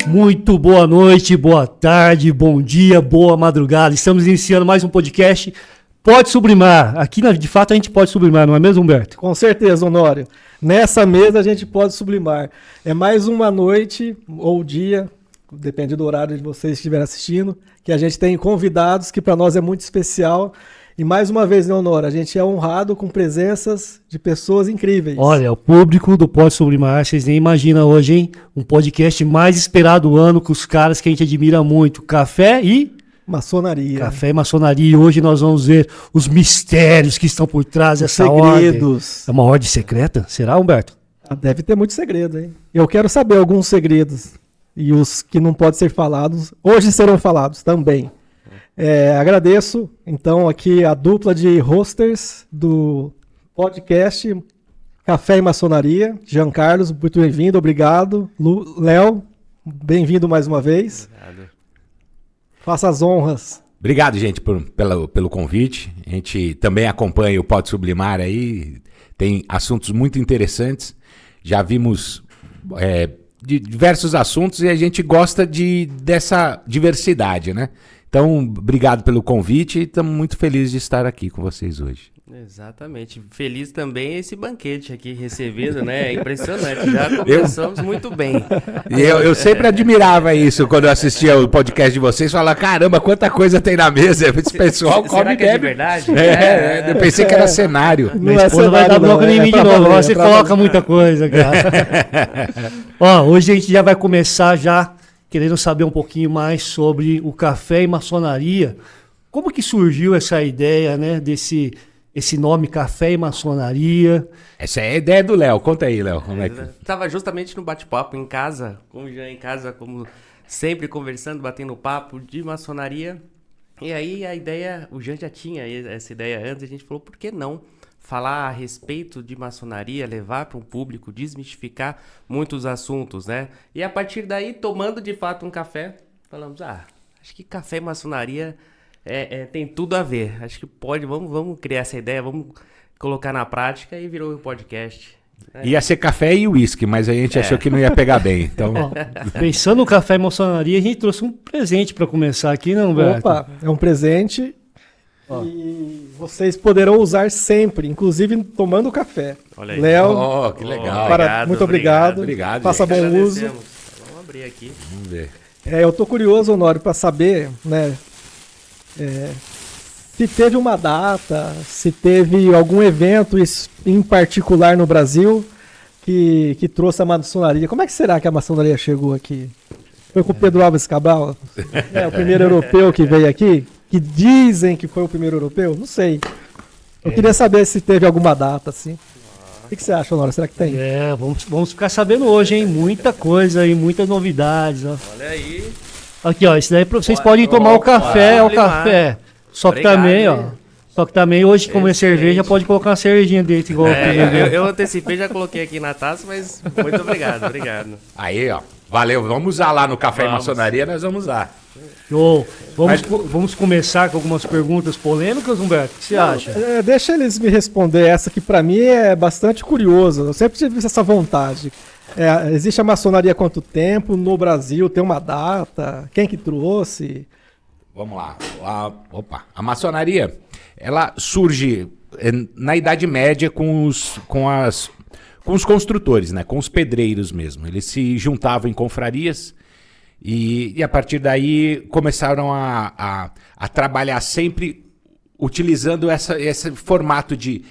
Muito boa noite, boa tarde, bom dia, boa madrugada. Estamos iniciando mais um podcast Pode Sublimar. Aqui, de fato, a gente pode sublimar, não é mesmo, Humberto? Com certeza, Honório. Nessa mesa a gente pode sublimar. É mais uma noite ou dia, depende do horário de vocês estiverem assistindo, que a gente tem convidados que para nós é muito especial. E mais uma vez, Leonora, a gente é honrado com presenças de pessoas incríveis. Olha, o público do Pode Sublimar, vocês nem imaginam hoje, hein? Um podcast mais esperado do ano com os caras que a gente admira muito. Café e... Maçonaria. Café e maçonaria. E hoje nós vamos ver os mistérios que estão por trás dessa segredos. Ordem. É uma ordem secreta? Será, Humberto? Deve ter muito segredo, hein? Eu quero saber alguns segredos. E os que não podem ser falados, hoje serão falados também. Agradeço, então, aqui a dupla de hosters do podcast Café e Maçonaria. Jean Carlos, muito bem-vindo, obrigado. Léo, bem-vindo mais uma vez. Obrigado. Faça as honras. Obrigado, gente, pelo convite. A gente também acompanha o Pode Sublimar aí, tem assuntos muito interessantes. Já vimos de diversos assuntos e a gente gosta dessa diversidade, né? Então, obrigado pelo convite e estamos muito felizes de estar aqui com vocês hoje. Exatamente. Feliz também esse banquete aqui recebido, né? É impressionante. Já começamos muito bem. E eu sempre admirava isso quando eu assistia o podcast de vocês. Falava, caramba, quanta coisa tem na mesa. Esse pessoal come e bebe. É de verdade? Eu pensei que era cenário. Minha esposa vai dar bloco em mim de novo. Você coloca muita coisa, cara. Ó, hoje a gente já vai começar querendo saber um pouquinho mais sobre o café e maçonaria. Como que surgiu essa ideia, né, esse nome Café e Maçonaria? Essa é a ideia do Léo. Conta aí, Léo. Como é que... Tava justamente no bate-papo em casa, com o Jean em casa, como sempre conversando, batendo papo de maçonaria. E aí a ideia, o Jean já tinha essa ideia antes, a gente falou, por que não falar a respeito de maçonaria, levar para um público, desmistificar muitos assuntos, né? E a partir daí, tomando de fato um café, falamos, acho que café e maçonaria tem tudo a ver. Acho que pode, vamos criar essa ideia, vamos colocar na prática e virou o podcast. Ia ser café e uísque, mas a gente achou que não ia pegar bem. Então... Pensando no café e maçonaria, a gente trouxe um presente para começar aqui, não, Humberto? Opa, é um presente... E vocês poderão usar sempre, inclusive tomando café. Olha aí. Léo, que legal. Muito obrigado. Obrigado. Faça bom uso. Vamos abrir aqui. Vamos ver. Eu tô curioso, Honório, para saber, né, se teve uma data, se teve algum evento em particular no Brasil que trouxe a maçonaria. Como é que será que a maçonaria chegou aqui? Foi com o Pedro Álvares Cabral? O primeiro europeu que veio aqui? Que dizem que foi o primeiro europeu? Não sei. Eu queria saber se teve alguma data, assim. O que você acha, Honório? Será que tem? Vamos ficar sabendo hoje, hein? Muita coisa aí, muitas novidades. Ó. Olha aí. Aqui, ó, isso daí vocês podem tomar o café, o café. Só que também, ó. Só que também hoje, como é cerveja, pode colocar uma cervejinha dentro, igual eu antecipei, já coloquei aqui na taça, mas muito obrigado. Aí, ó. Valeu, vamos usar lá no Café e Maçonaria, nós vamos usar. Show. Vamos começar com algumas perguntas polêmicas, Humberto? O que você acha? Deixa eles me responder essa que para mim é bastante curiosa. Eu sempre tive essa vontade. Existe a maçonaria há quanto tempo? No Brasil tem uma data? Quem que trouxe? Vamos lá. A maçonaria, ela surge na Idade Média com os construtores, né? Com os pedreiros mesmo. Eles se juntavam em confrarias e a partir daí começaram a trabalhar sempre utilizando esse formato de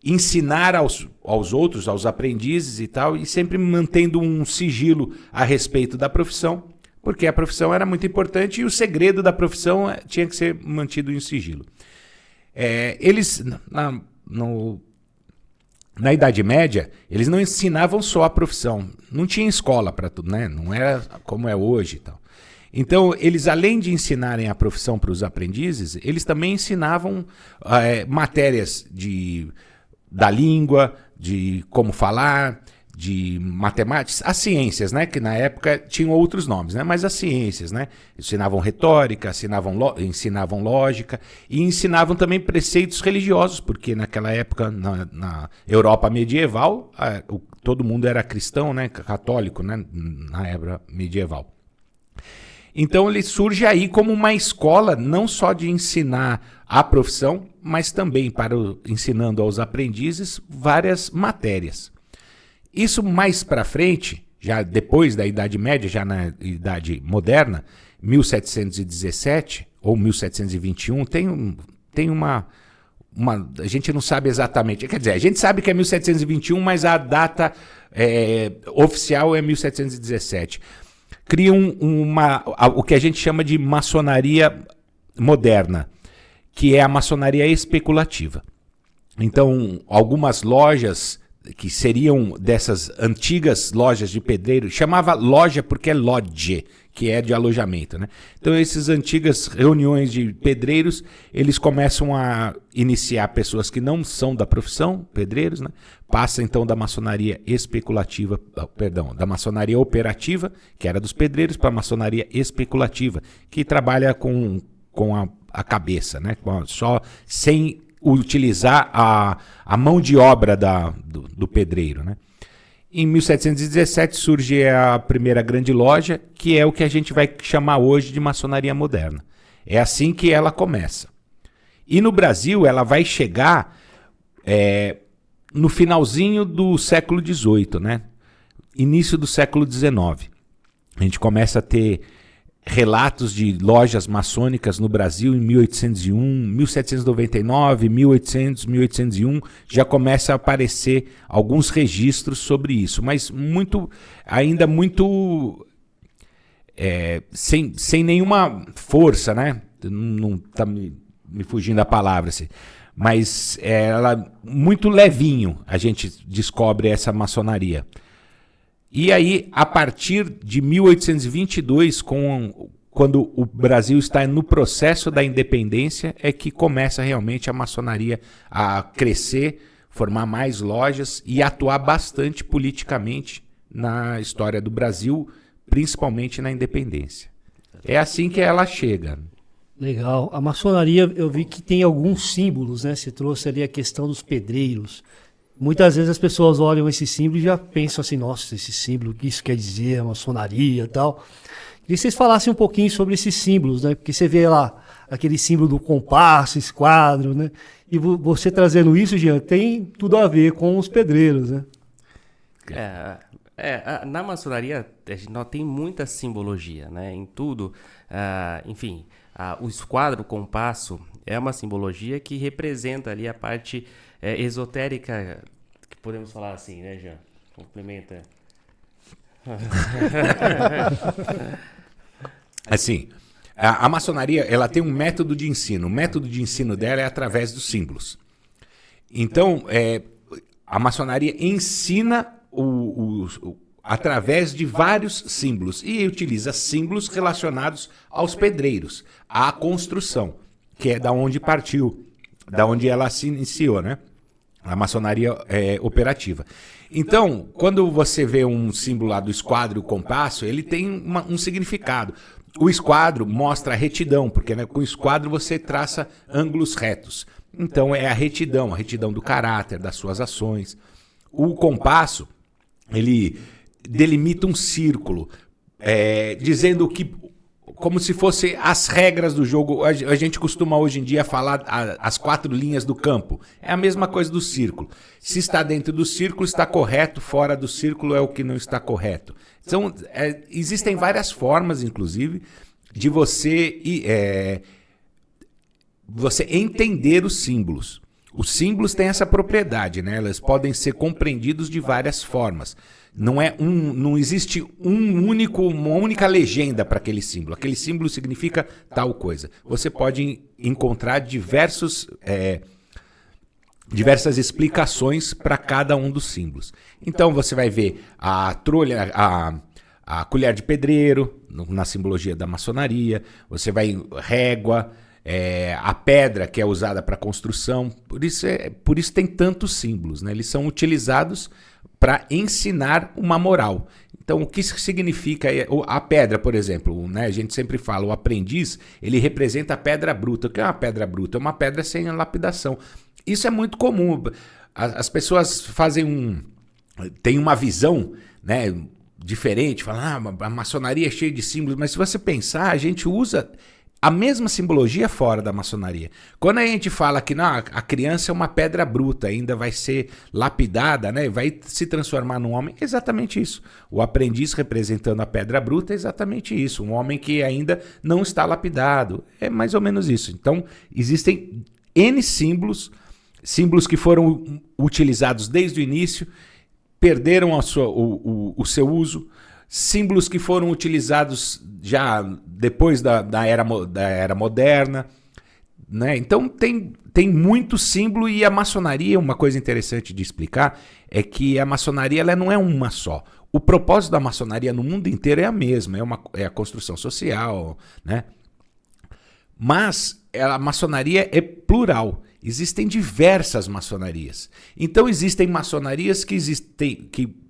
ensinar aos outros, aos aprendizes e tal, e sempre mantendo um sigilo a respeito da profissão, porque a profissão era muito importante e o segredo da profissão tinha que ser mantido em sigilo. Eles, na Idade Média, eles não ensinavam só a profissão. Não tinha escola para tudo, né? Não era como é hoje e tal. Então, eles, além de ensinarem a profissão para os aprendizes, eles também ensinavam matérias da língua, de como falar, de matemática, as ciências, né? Que na época tinham outros nomes, né? Mas as ciências, né? Ensinavam retórica, ensinavam lógica e ensinavam também preceitos religiosos, porque naquela época, na Europa medieval, todo mundo era cristão, né? Católico, né? Na época medieval. Então ele surge aí como uma escola não só de ensinar a profissão, mas também ensinando aos aprendizes várias matérias. Isso mais para frente, já depois da Idade Média, já na Idade Moderna, 1717 ou 1721, tem uma a gente não sabe exatamente, quer dizer, a gente sabe que é 1721, mas a data oficial é 1717. Criam o que a gente chama de maçonaria moderna, que é a maçonaria especulativa. Então, algumas lojas que seriam dessas antigas lojas de pedreiro, chamava loja porque é lodge, que é de alojamento, né? Então, essas antigas reuniões de pedreiros, eles começam a iniciar pessoas que não são da profissão, pedreiros, né? Passa então da maçonaria especulativa, da maçonaria operativa, que era dos pedreiros, para a maçonaria especulativa, que trabalha com a cabeça, né? Só sem utilizar a mão de obra do pedreiro, né? Em 1717 surge a primeira grande loja, que é o que a gente vai chamar hoje de maçonaria moderna. É assim que ela começa. E no Brasil ela vai chegar no finalzinho do século XVIII, né? Início do século XIX. A gente começa a ter relatos de lojas maçônicas no Brasil em 1801, 1799, 1800, 1801, já começa a aparecer alguns registros sobre isso, mas ainda muito sem nenhuma força, né? Não está me fugindo a palavra, assim. Mas ela muito levinho a gente descobre essa maçonaria. E aí, a partir de 1822, quando o Brasil está no processo da independência, é que começa realmente a maçonaria a crescer, formar mais lojas e atuar bastante politicamente na história do Brasil, principalmente na independência. É assim que ela chega. Legal. A maçonaria, eu vi que tem alguns símbolos, né? Você trouxe ali a questão dos pedreiros. Muitas vezes as pessoas olham esse símbolo e já pensam assim, nossa, esse símbolo, o que isso quer dizer, a maçonaria e tal. Queria que vocês falassem um pouquinho sobre esses símbolos, né? Porque você vê lá aquele símbolo do compasso, esquadro, né? E você trazendo isso, Jean, tem tudo a ver com os pedreiros, né? Na maçonaria a gente tem muita simbologia, né? Em tudo, enfim, o esquadro, o compasso, é uma simbologia que representa ali a parte esotérica, que podemos falar assim, né, Jean? Complementa. Assim, a maçonaria, ela tem um método de ensino. O método de ensino dela é através dos símbolos. Então, a maçonaria ensina através de vários símbolos e utiliza símbolos relacionados aos pedreiros, à construção, que é da onde partiu, da onde ela se iniciou, né? A maçonaria operativa. Então, quando você vê um símbolo lá do esquadro e o compasso, ele tem um significado. O esquadro mostra a retidão, porque, né, com o esquadro você traça ângulos retos. Então é a retidão do caráter, das suas ações. O compasso, ele delimita um círculo, dizendo que, como se fosse as regras do jogo. A gente costuma hoje em dia falar as 4 linhas do campo. É a mesma coisa do círculo. Se está dentro do círculo, está correto. Fora do círculo é o que não está correto. Então, existem várias formas, inclusive, de você entender os símbolos. Os símbolos têm essa propriedade, né? Eles podem ser compreendidos de várias formas. Não existe uma única legenda para aquele símbolo. Aquele símbolo significa tal coisa. Você pode encontrar diversas explicações para cada um dos símbolos. Então você vai ver a trolha, a colher de pedreiro na simbologia da maçonaria. Você vai régua, a pedra que é usada para construção. Por isso tem tantos símbolos, né? Eles são utilizados para ensinar uma moral. Então, o que significa a pedra, por exemplo, né? A gente sempre fala, o aprendiz, ele representa a pedra bruta. O que é uma pedra bruta? É uma pedra sem lapidação. Isso é muito comum. As pessoas têm uma visão, né, diferente, fala, a maçonaria é cheia de símbolos, mas se você pensar, a gente usa a mesma simbologia fora da maçonaria. Quando a gente fala que não, a criança é uma pedra bruta, ainda vai ser lapidada, né? Vai se transformar num homem, é exatamente isso. O aprendiz representando a pedra bruta é exatamente isso. Um homem que ainda não está lapidado. É mais ou menos isso. Então, existem N símbolos que foram utilizados desde o início, perderam o seu uso. Símbolos que foram utilizados já depois da era moderna, né? Então tem muito símbolo, e a maçonaria, uma coisa interessante de explicar, é que a maçonaria ela não é uma só. O propósito da maçonaria no mundo inteiro é a mesma, é a construção social, né? Mas a maçonaria é plural. Existem diversas maçonarias. Então existem maçonarias que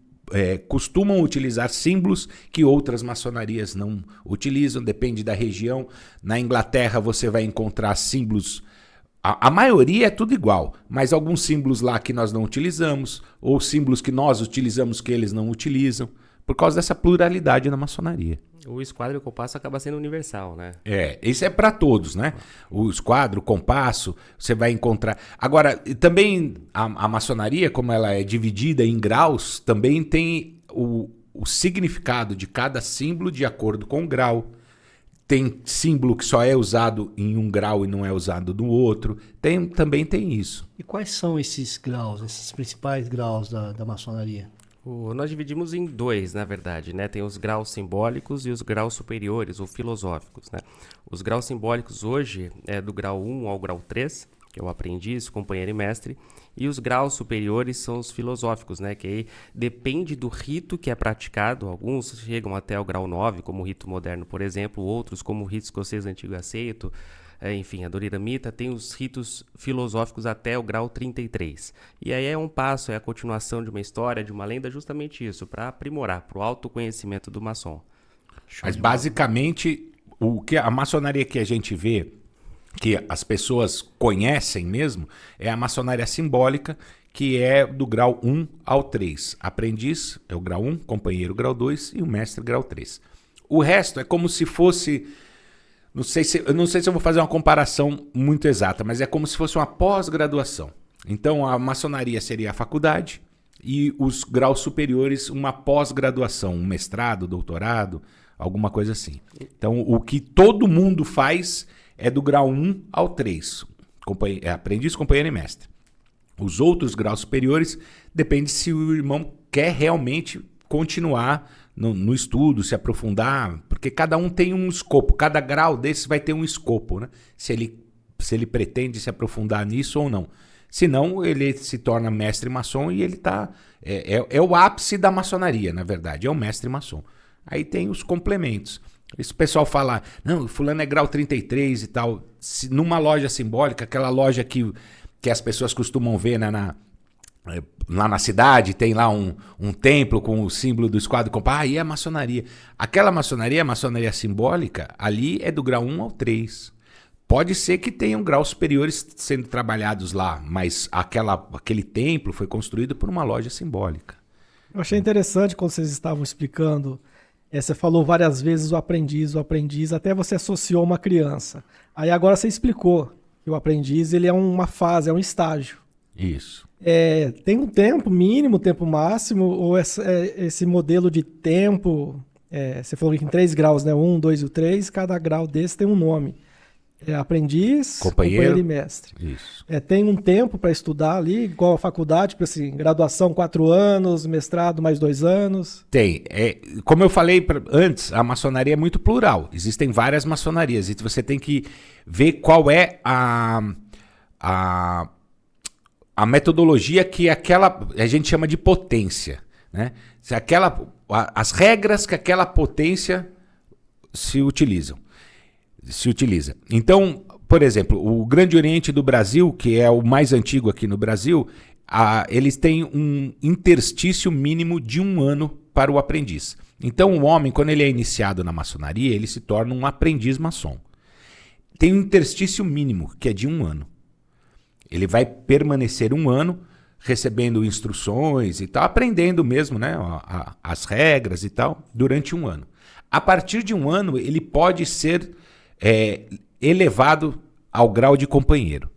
costumam utilizar símbolos que outras maçonarias não utilizam, depende da região. Na Inglaterra você vai encontrar símbolos, a maioria é tudo igual, mas alguns símbolos lá que nós não utilizamos, ou símbolos que nós utilizamos que eles não utilizam, por causa dessa pluralidade na maçonaria. O esquadro e o compasso acaba sendo universal, né? Isso é para todos, né? O esquadro, o compasso, você vai encontrar. Agora, também a maçonaria, como ela é dividida em graus, também tem o significado de cada símbolo de acordo com o grau. Tem símbolo que só é usado em um grau e não é usado no outro. Também tem isso. E quais são esses graus, esses principais graus da maçonaria? Nós dividimos em dois, na verdade, né? Tem os graus simbólicos e os graus superiores, ou filosóficos, né? Os graus simbólicos hoje é do grau 1 ao grau 3, que é o aprendiz, companheiro e mestre, e os graus superiores são os filosóficos, né? Que aí depende do rito que é praticado. Alguns chegam até o grau 9, como o rito moderno, por exemplo, outros, como o rito escocês antigo aceito, enfim, a Doriramita tem os ritos filosóficos até o grau 33. E aí é um passo, é a continuação de uma história, de uma lenda, justamente isso, para aprimorar, para o autoconhecimento do maçom. Mas basicamente, a maçonaria que a gente vê, que as pessoas conhecem mesmo, é a maçonaria simbólica, que é do grau 1 ao 3. Aprendiz é o grau 1, companheiro grau 2 e o mestre grau 3. O resto é como se fosse... Eu não sei se eu vou fazer uma comparação muito exata, mas é como se fosse uma pós-graduação. Então, a maçonaria seria a faculdade e os graus superiores uma pós-graduação, um mestrado, doutorado, alguma coisa assim. Então, o que todo mundo faz é do grau 1 ao 3, aprendiz, companheiro e mestre. Os outros graus superiores depende se o irmão quer realmente continuar no estudo, se aprofundar, porque cada um tem um escopo, cada grau desse vai ter um escopo, né? Se ele pretende se aprofundar nisso ou não. Se não, ele se torna mestre maçom e ele tá... É o ápice da maçonaria, na verdade, é o mestre maçom. Aí tem os complementos. Esse pessoal fala, não, fulano é grau 33 e tal. Numa loja simbólica, aquela loja que as pessoas costumam ver, né, lá na cidade, tem lá um templo com o símbolo do esquadro e aí é a maçonaria. Aquela maçonaria, a maçonaria simbólica, ali é do grau 1 ao 3. Pode ser que tenham graus superiores sendo trabalhados lá, mas aquele templo foi construído por uma loja simbólica. Eu achei interessante quando vocês estavam explicando, você falou várias vezes o aprendiz, até você associou uma criança. Aí agora você explicou que o aprendiz ele é uma fase, é um estágio. Isso. Tem um tempo mínimo, tempo máximo, ou esse modelo de tempo, você falou que em 3 graus, né? 1, 2 e 3, cada grau desse tem um nome. Aprendiz, companheiro e mestre. Isso. Tem um tempo para estudar ali, igual a faculdade, tipo assim, graduação 4 anos, mestrado mais 2 anos. Tem. Como eu falei antes, a maçonaria é muito plural. Existem várias maçonarias e você tem que ver qual é a metodologia que a gente chama de potência, né? As regras que aquela potência se utiliza. Então, por exemplo, o Grande Oriente do Brasil, que é o mais antigo aqui no Brasil, eles têm um interstício mínimo de 1 ano para o aprendiz. Então, o homem, quando ele é iniciado na maçonaria, ele se torna um aprendiz maçom. Tem um interstício mínimo, que é de 1 ano. Ele vai permanecer 1 ano recebendo instruções e tal, aprendendo mesmo, né, as regras e tal, durante um ano. A partir de um ano, ele pode ser elevado ao grau de companheiro.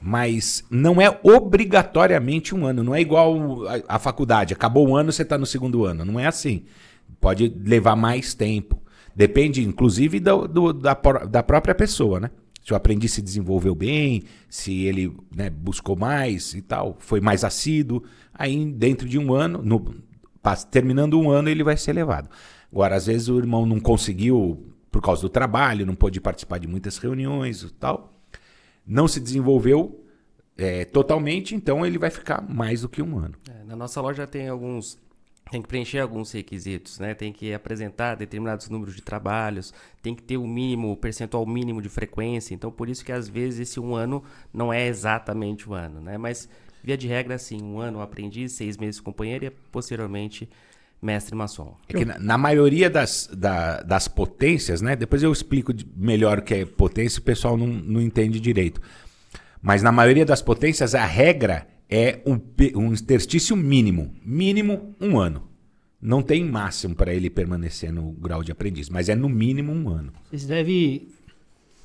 Mas não é obrigatoriamente um ano, não é igual a faculdade. Acabou o ano, você está no segundo ano. Não é assim. Pode levar mais tempo. Depende, inclusive, da própria pessoa, né? Se o aprendiz se desenvolveu bem, se ele, né, buscou mais e tal, foi mais assíduo, aí dentro de um ano, terminando um ano, ele vai ser elevado. Agora, às vezes o irmão não conseguiu, por causa do trabalho, não pôde participar de muitas reuniões e tal, não se desenvolveu totalmente, então ele vai ficar mais do que um ano. Na nossa loja tem que preencher alguns requisitos, né? Tem que apresentar determinados números de trabalhos, tem que ter o percentual mínimo de frequência. Então, por isso que às vezes esse um ano não é exatamente um ano, né? Mas, via de regra, assim, um ano aprendiz, 6 meses companheiro e posteriormente mestre maçom. É que na maioria das potências, né? Depois eu explico melhor o que é potência, o pessoal não entende direito. Mas na maioria das potências, a regra é um interstício mínimo. Mínimo 1 ano. Não tem máximo para ele permanecer no grau de aprendiz, mas é no mínimo 1 ano. Vocês devem,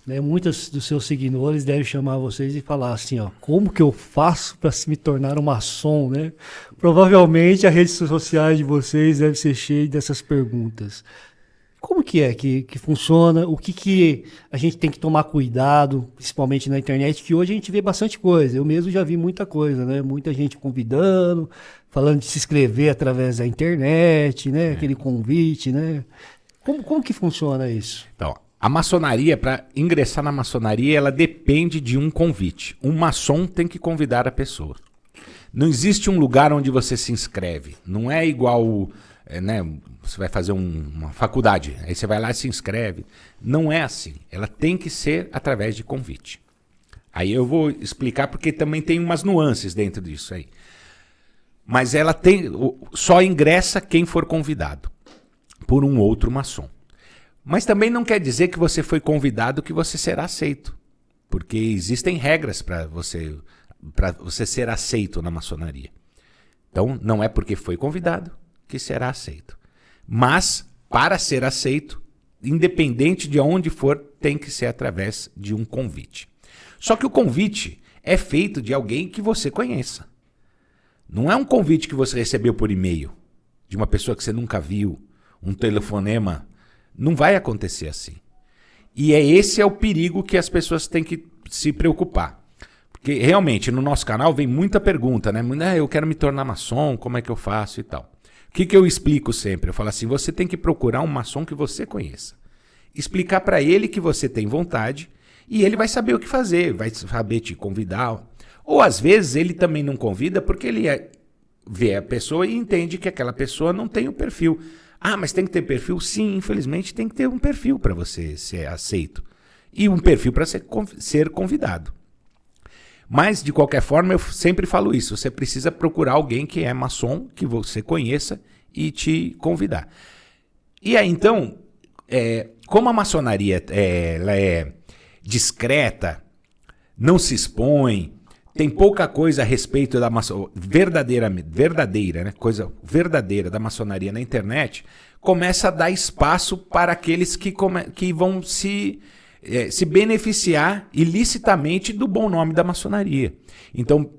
né, muitos dos seus seguidores devem chamar vocês e falar assim, ó, como que eu faço para me tornar um maçom, né? Provavelmente as redes sociais de vocês devem ser cheias dessas perguntas. Como que é que funciona? O que a gente tem que tomar cuidado, principalmente na internet, que hoje a gente vê bastante coisa. Eu mesmo já vi muita coisa, né? Muita gente convidando, falando de se inscrever através da internet, né? Aquele convite, né? Como que funciona isso? Então, a maçonaria, para ingressar na maçonaria, ela depende de um convite. Um maçom tem que convidar a pessoa. Não existe um lugar onde você se inscreve. Não é igual... né, você vai fazer uma faculdade, aí você vai lá e se inscreve. Não é assim. Ela tem que ser através de convite. Aí eu vou explicar porque também tem umas nuances dentro disso aí. Mas ela só ingressa quem for convidado por um outro maçom. Mas também não quer dizer que você foi convidado que você será aceito. Porque existem regras para você ser aceito na maçonaria. Então, não é porque foi convidado que será aceito. Mas, para ser aceito, independente de onde for, tem que ser através de um convite. Só que o convite é feito de alguém que você conheça. Não é um convite que você recebeu por e-mail, de uma pessoa que você nunca viu, um telefonema. Não vai acontecer assim. E esse é o perigo que as pessoas têm que se preocupar. Porque, realmente, no nosso canal vem muita pergunta, né? Eu quero me tornar maçom, como é que eu faço e tal. O que eu explico sempre? Eu falo assim, você tem que procurar um maçom que você conheça. Explicar para ele que você tem vontade e ele vai saber o que fazer, vai saber te convidar. Ou às vezes ele também não convida porque ele vê a pessoa e entende que aquela pessoa não tem o perfil. Ah, mas tem que ter perfil? Sim, infelizmente tem que ter um perfil para você ser aceito. E um perfil para ser convidado. Mas, de qualquer forma, eu sempre falo isso. Você precisa procurar alguém que é maçom, que você conheça e te convidar. E aí, então, como a maçonaria ela é discreta, não se expõe, tem pouca coisa a respeito da maçonaria, verdadeira, né? Coisa verdadeira da maçonaria na internet, começa a dar espaço para aqueles que vão se beneficiar ilicitamente do bom nome da maçonaria. Então,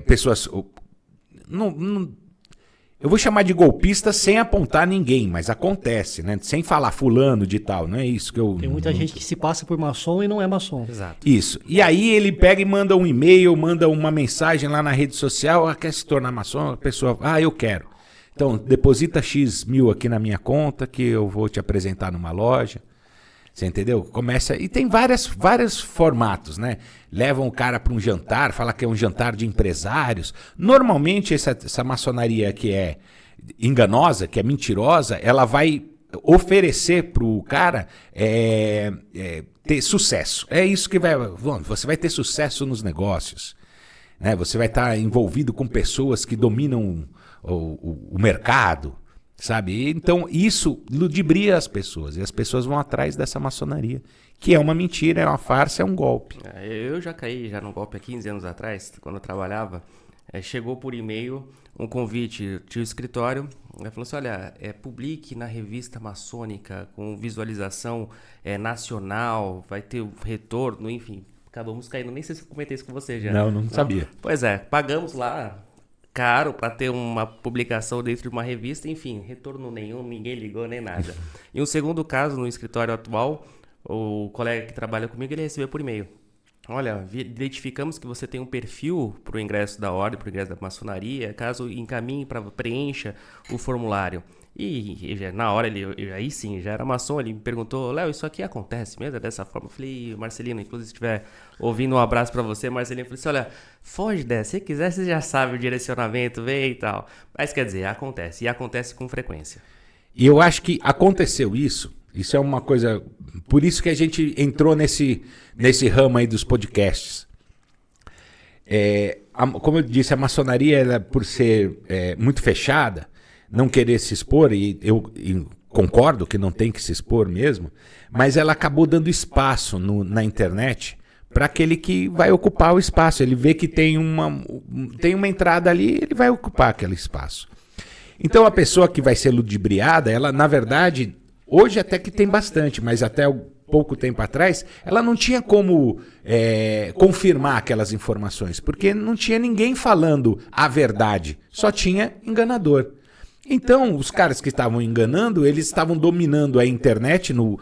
pessoas... eu vou chamar de golpista sem apontar ninguém, mas acontece, né? Sem falar fulano de tal, não é isso que eu... Tem muita gente que se passa por maçom e não é maçom. Exato. Isso. E aí ele pega e manda um e-mail, manda uma mensagem lá na rede social, quer se tornar maçom? A pessoa, eu quero. Então, deposita X mil aqui na minha conta que eu vou te apresentar numa loja. Você entendeu? Começa. E tem vários formatos, né? Levam o cara para um jantar, fala que é um jantar de empresários. Normalmente, essa maçonaria que é enganosa, que é mentirosa, ela vai oferecer para o cara ter sucesso. É isso que vai. Você vai ter sucesso nos negócios. Né? Você vai estar envolvido com pessoas que dominam o mercado. sabe? Então isso ludibria as pessoas e as pessoas vão atrás dessa maçonaria, que é uma mentira, é uma farsa, é um golpe. Eu já caí já num golpe há 15 anos atrás, quando eu trabalhava. Chegou por e-mail um convite, tinha o escritório, falou assim, olha, publique na revista maçônica com visualização nacional, vai ter o retorno, enfim, acabamos caindo, nem sei se eu comentei isso com você já. Não sabia. Pois é, pagamos lá caro para ter uma publicação dentro de uma revista, enfim, retorno nenhum, ninguém ligou nem nada. E um segundo caso, no escritório atual, o colega que trabalha comigo, ele recebeu por e-mail. Olha, identificamos que você tem um perfil para o ingresso da ordem, para o ingresso da maçonaria, caso encaminhe para preencha o formulário. E na hora, aí sim, já era maçom, ele me perguntou, Léo, isso aqui acontece mesmo? É dessa forma? Eu falei, Marcelino, inclusive se estiver ouvindo, um abraço para você, Marcelino. Eu falei assim, olha, foge dessa, se quiser, você já sabe o direcionamento, vem e tal. Mas quer dizer, acontece, e acontece com frequência. E eu acho que aconteceu isso é uma coisa, por isso que a gente entrou nesse ramo aí dos podcasts. Como eu disse, a maçonaria, ela, por ser muito fechada, não querer se expor, e eu concordo que não tem que se expor mesmo, mas ela acabou dando espaço na internet para aquele que vai ocupar o espaço. Ele vê que tem uma entrada ali, ele vai ocupar aquele espaço. Então a pessoa que vai ser ludibriada, ela na verdade, hoje até que tem bastante, mas até pouco tempo atrás, ela não tinha como confirmar aquelas informações, porque não tinha ninguém falando a verdade, só tinha enganador. Então, os caras que estavam enganando, eles estavam dominando a internet, no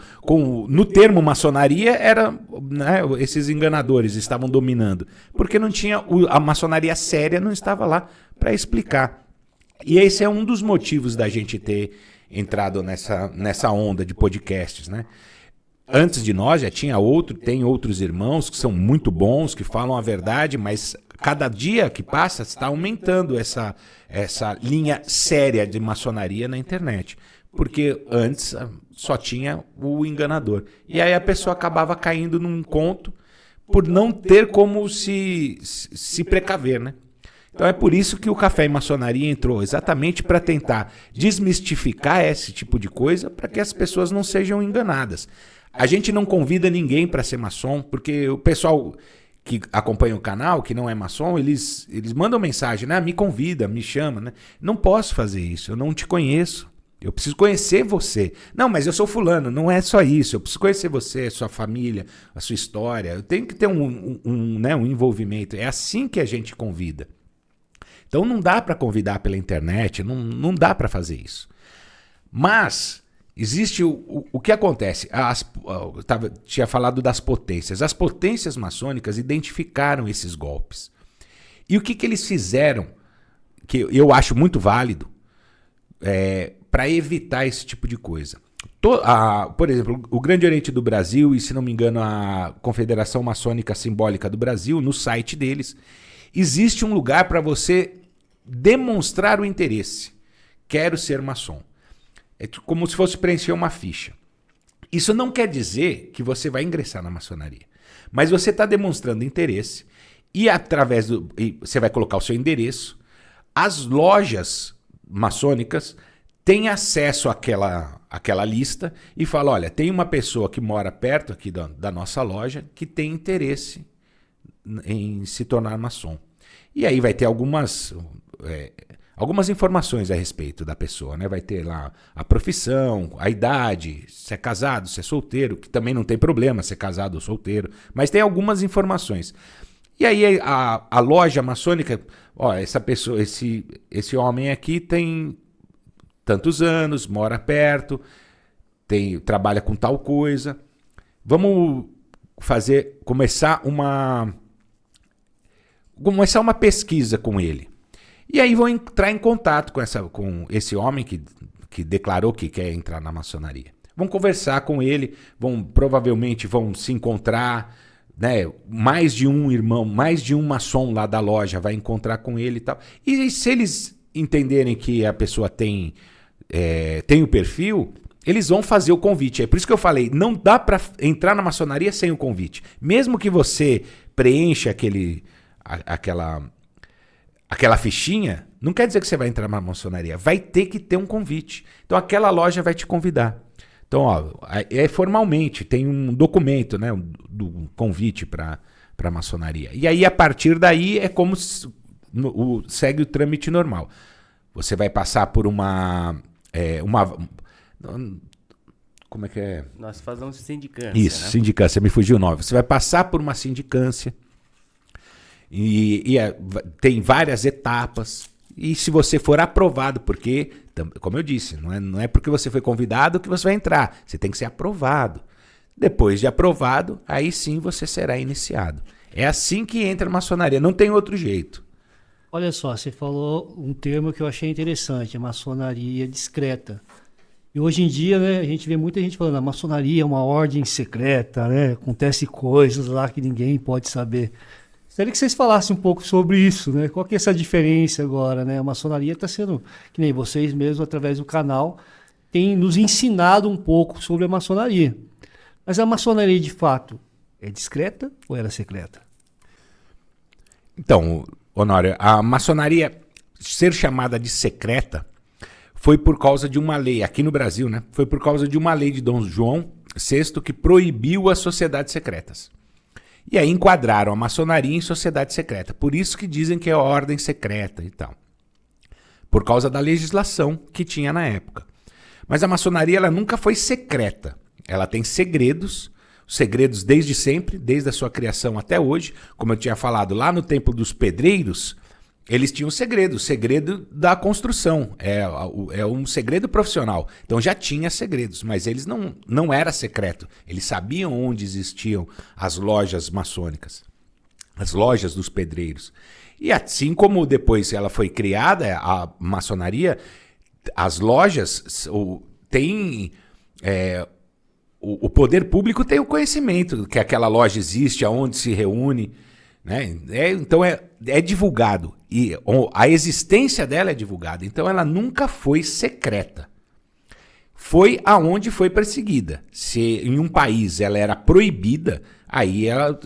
termo maçonaria, esses enganadores estavam dominando, porque não tinha, a maçonaria séria não estava lá para explicar. E esse é um dos motivos da gente ter entrado nessa onda de podcasts, né? Antes de nós já tem outros irmãos que são muito bons, que falam a verdade, mas cada dia que passa está aumentando essa linha séria de maçonaria na internet. Porque antes só tinha o enganador. E aí a pessoa acabava caindo num conto por não ter como se precaver, né? Então é por isso que o Café e Maçonaria entrou, exatamente para tentar desmistificar esse tipo de coisa, para que as pessoas não sejam enganadas. A gente não convida ninguém para ser maçom, porque o pessoal que acompanha o canal, que não é maçom, eles mandam mensagem, né? Me convida, me chama, né? Não posso fazer isso, eu não te conheço. Eu preciso conhecer você. Não, mas eu sou fulano, não é só isso. Eu preciso conhecer você, sua família, a sua história. Eu tenho que ter um envolvimento. É assim que a gente convida. Então não dá para convidar pela internet, não dá para fazer isso. Mas existe o que acontece. Tinha falado das potências. As potências maçônicas identificaram esses golpes. E o que eles fizeram, que eu acho muito válido, para evitar esse tipo de coisa. Por exemplo, o Grande Oriente do Brasil e, se não me engano, a Confederação Maçônica Simbólica do Brasil, no site deles, existe um lugar para você demonstrar o interesse. Quero ser maçom. É como se fosse preencher uma ficha. Isso não quer dizer que você vai ingressar na maçonaria. Mas você está demonstrando interesse e você vai colocar o seu endereço. As lojas maçônicas têm acesso àquela lista e falam, olha, tem uma pessoa que mora perto aqui da nossa loja que tem interesse em se tornar maçom. E aí vai ter algumas informações a respeito da pessoa, né? Vai ter lá a profissão, a idade, se é casado, se é solteiro, que também não tem problema ser casado ou solteiro, mas tem algumas informações. E aí a loja maçônica, essa pessoa, esse homem aqui tem tantos anos, mora perto, trabalha com tal coisa. Vamos começar uma pesquisa com ele. E aí vão entrar em contato com esse homem que declarou que quer entrar na maçonaria. Vão conversar com ele, provavelmente vão se encontrar, né? Mais de um irmão, mais de um maçom lá da loja vai encontrar com ele e tal. E se eles entenderem que a pessoa tem o perfil, eles vão fazer o convite. É por isso que eu falei, não dá para entrar na maçonaria sem o convite. Mesmo que você preencha aquela fichinha, não quer dizer que você vai entrar na maçonaria. Vai ter que ter um convite. Então aquela loja vai te convidar. Então, ó, formalmente, tem um documento, né, do convite para a maçonaria. E aí, a partir daí, é como segue o trâmite normal. Você vai passar por como é que é? Nós fazemos sindicância. Isso, né? sindicância, me fugiu o nome. Você vai passar por uma sindicância tem várias etapas. E se você for aprovado, porque, como eu disse, não é porque você foi convidado que você vai entrar. Você tem que ser aprovado. Depois de aprovado, aí sim você será iniciado. É assim que entra a maçonaria, não tem outro jeito. Olha só, você falou um termo que eu achei interessante, a maçonaria discreta. E hoje em dia, né, a gente vê muita gente falando, a maçonaria é uma ordem secreta, né? Acontece coisas lá que ninguém pode saber. Gostaria que vocês falassem um pouco sobre isso, né? Qual que é essa diferença agora, né? A maçonaria está sendo, que nem vocês mesmos, através do canal, tem nos ensinado um pouco sobre a maçonaria. Mas a maçonaria, de fato, é discreta ou era secreta? Então, Honório, a maçonaria ser chamada de secreta foi por causa de uma lei, aqui no Brasil, né? Foi por causa de uma lei de Dom João VI que proibiu as sociedades secretas. E aí enquadraram a maçonaria em sociedade secreta. Por isso que dizem que é ordem secreta e tal. Por causa da legislação que tinha na época. Mas a maçonaria ela nunca foi secreta. Ela tem segredos desde sempre, desde a sua criação até hoje. Como eu tinha falado, lá no Templo dos Pedreiros, eles tinham segredo, o segredo da construção. É um segredo profissional. Então já tinha segredos, mas eles não era secreto. Eles sabiam onde existiam as lojas maçônicas, as lojas dos pedreiros. E assim como depois ela foi criada, a maçonaria, as lojas têm... O poder público tem o conhecimento que aquela loja existe, aonde se reúne, né? Então é divulgado e a existência dela é divulgada. Então ela nunca foi secreta. Foi aonde foi perseguida. Se em um país ela era proibida, aí ela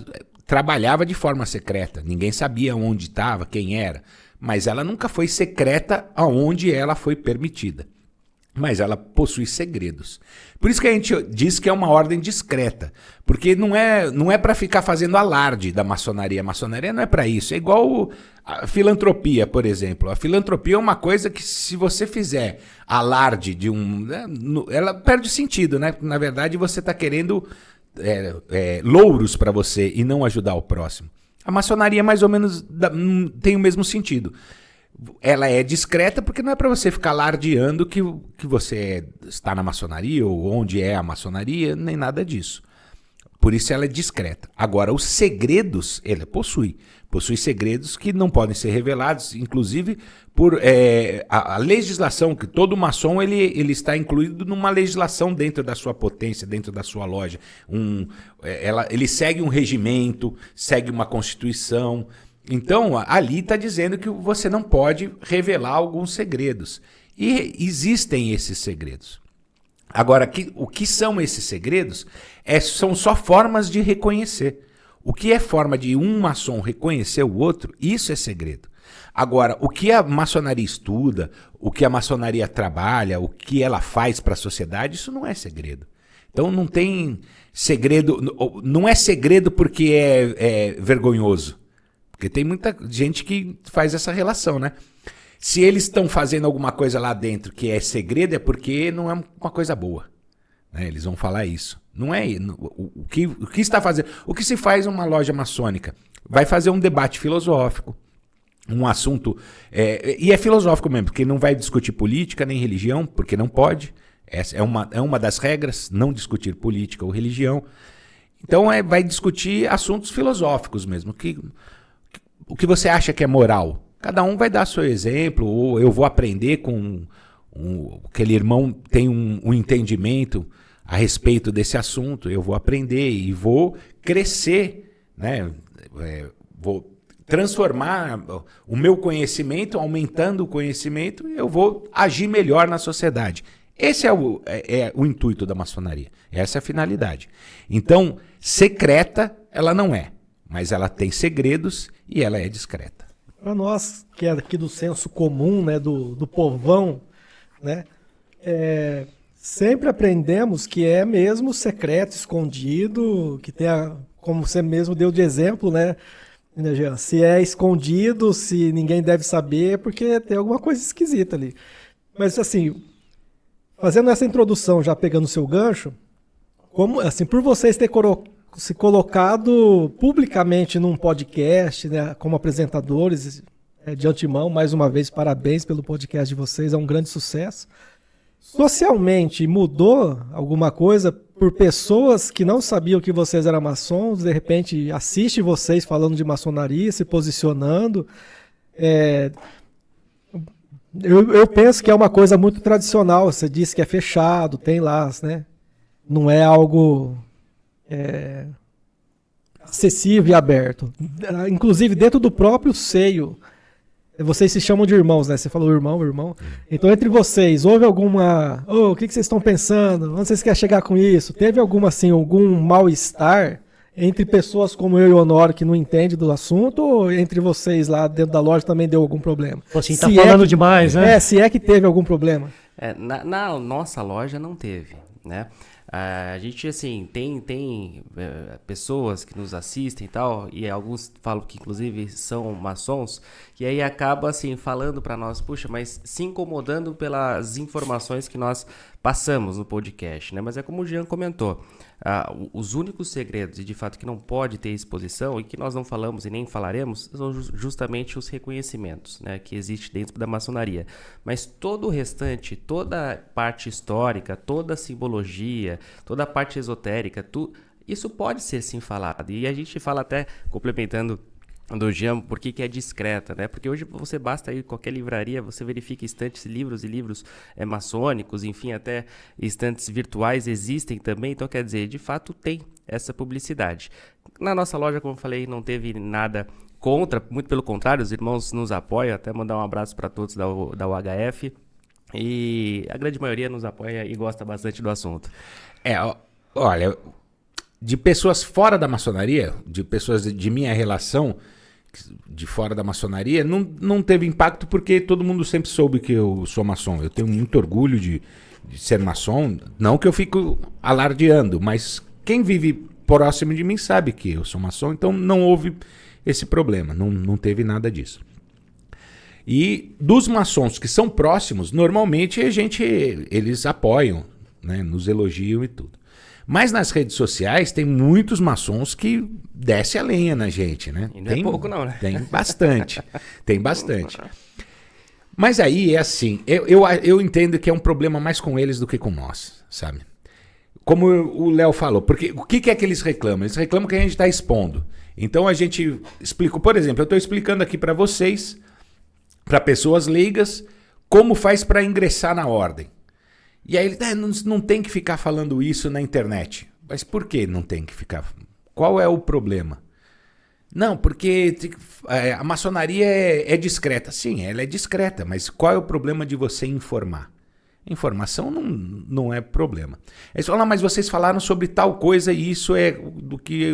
trabalhava de forma secreta. Ninguém sabia onde estava, quem era. Mas ela nunca foi secreta aonde ela foi permitida. Mas ela possui segredos. Por isso que a gente diz que é uma ordem discreta. Porque não é para ficar fazendo alarde da maçonaria. A maçonaria não é para isso. É igual a filantropia, por exemplo. A filantropia é uma coisa que se você fizer alarde de ela perde sentido, né? Na verdade, você está querendo louros para você e não ajudar o próximo. A maçonaria mais ou menos tem o mesmo sentido. Ela é discreta porque não é para você ficar alardeando que você está na maçonaria ou onde é a maçonaria, nem nada disso. Por isso ela é discreta. Agora, os segredos, ela possui segredos que não podem ser revelados, inclusive por a legislação, que todo maçom ele está incluído numa legislação dentro da sua potência, dentro da sua loja. Ele segue um regimento, segue uma constituição. Então, ali está dizendo que você não pode revelar alguns segredos. E existem esses segredos. Agora, o que são esses segredos? São só formas de reconhecer. O que é forma de um maçom reconhecer o outro, isso é segredo. Agora, o que a maçonaria estuda, o que a maçonaria trabalha, o que ela faz para a sociedade, isso não é segredo. Então, não tem segredo, não é segredo porque é vergonhoso. Porque tem muita gente que faz essa relação, né? Se eles estão fazendo alguma coisa lá dentro que é segredo, é porque não é uma coisa boa. Né? Eles vão falar isso. Não é o que está fazendo. O que se faz uma loja maçônica? Vai fazer um debate filosófico, um assunto... e é filosófico mesmo, porque não vai discutir política nem religião, porque não pode. Essa é uma das regras, não discutir política ou religião. Então vai discutir assuntos filosóficos mesmo, o que você acha que é moral? Cada um vai dar seu exemplo, ou eu vou aprender com aquele irmão tem um entendimento a respeito desse assunto, eu vou aprender e vou crescer, né? Vou transformar o meu conhecimento, aumentando o conhecimento, e eu vou agir melhor na sociedade. Esse é o intuito da maçonaria, essa é a finalidade. Então, secreta ela não é. Mas ela tem segredos e ela é discreta. para nós que é aqui do senso comum, né, do povão, né, sempre aprendemos que é mesmo secreto, escondido, que tem como você mesmo deu de exemplo, né, Jean? Se é escondido, se ninguém deve saber, é porque tem alguma coisa esquisita ali. Mas assim, fazendo essa introdução, já pegando o seu gancho, como assim, por vocês ter se colocado publicamente num podcast, né, como apresentadores, de antemão, mais uma vez, parabéns pelo podcast de vocês, é um grande sucesso. Socialmente, mudou alguma coisa por pessoas que não sabiam que vocês eram maçons, de repente assiste vocês falando de maçonaria, se posicionando? Eu penso que é uma coisa muito tradicional, você disse que é fechado, tem lá, né? Não é algo acessível e aberto. Inclusive dentro do próprio seio, vocês se chamam de irmãos, né? Você falou irmão. Então entre vocês, houve alguma... o que vocês estão pensando? Onde vocês querem chegar com isso? Teve algum mal-estar entre pessoas como eu e o Honório que não entendem do assunto, ou entre vocês lá dentro da loja também deu algum problema? Assim, tá falando demais, né? Se é que teve algum problema. Na nossa loja não teve, né? A gente, assim, tem pessoas que nos assistem e tal, e alguns falam que, inclusive, são maçons, e aí acaba, assim, falando para nós, puxa, mas se incomodando pelas informações que nós passamos no podcast, né? Mas é como o Jean comentou, os únicos segredos, e de fato que não pode ter exposição, e que nós não falamos e nem falaremos, são justamente os reconhecimentos, né, que existe dentro da maçonaria. Mas todo o restante, toda a parte histórica, toda a simbologia, toda a parte esotérica, isso pode ser sim falado. E a gente fala até, complementando do Jean, por que é discreta, né? Porque hoje você basta ir em qualquer livraria, você verifica estantes, livros e livros maçônicos, enfim, até estantes virtuais existem também, então quer dizer, de fato tem essa publicidade. Na nossa loja, como eu falei, não teve nada contra, muito pelo contrário, os irmãos nos apoiam, até mandar um abraço para todos da UHF, e a grande maioria nos apoia e gosta bastante do assunto. Olha, de pessoas fora da maçonaria, de pessoas de minha relação de fora da maçonaria, não teve impacto porque todo mundo sempre soube que eu sou maçom. Eu tenho muito orgulho de ser maçom, não que eu fico alardeando, mas quem vive próximo de mim sabe que eu sou maçom, então não houve esse problema, não teve nada disso. E dos maçons que são próximos, normalmente eles apoiam, né, nos elogiam e tudo. Mas nas redes sociais tem muitos maçons que desce a lenha na gente, né? E não é pouco não, né? Tem bastante, tem bastante. Mas aí é assim, eu entendo que é um problema mais com eles do que com nós, sabe? Como o Léo falou, porque o que é que eles reclamam? Eles reclamam que a gente está expondo. Então a gente explica, por exemplo, eu estou explicando aqui para vocês, para pessoas leigas, como faz para ingressar na ordem. E aí ele não tem que ficar falando isso na internet. Mas por que não tem que ficar? Qual é o problema? Não, porque a maçonaria é discreta. Sim, ela é discreta, mas qual é o problema de você informar? Informação não é problema. Eles falam, mas vocês falaram sobre tal coisa e isso é do que...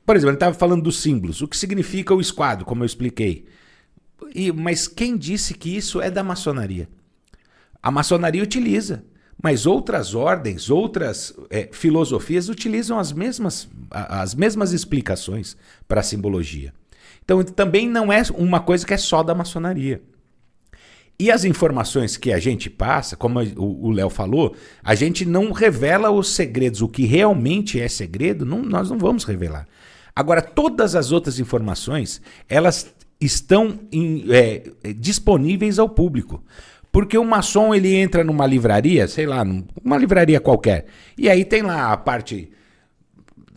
Por exemplo, ele estava falando dos símbolos. O que significa o esquadro, como eu expliquei. Mas quem disse que isso é da maçonaria? A maçonaria utiliza, mas outras ordens, outras filosofias utilizam as mesmas explicações para a simbologia. Então também não é uma coisa que é só da maçonaria. E as informações que a gente passa, como o Léo falou, a gente não revela os segredos, o que realmente é segredo, nós não vamos revelar. Agora, todas as outras informações, elas estão disponíveis ao público. Porque o maçom, ele entra numa livraria, sei lá, uma livraria qualquer, e aí tem lá a parte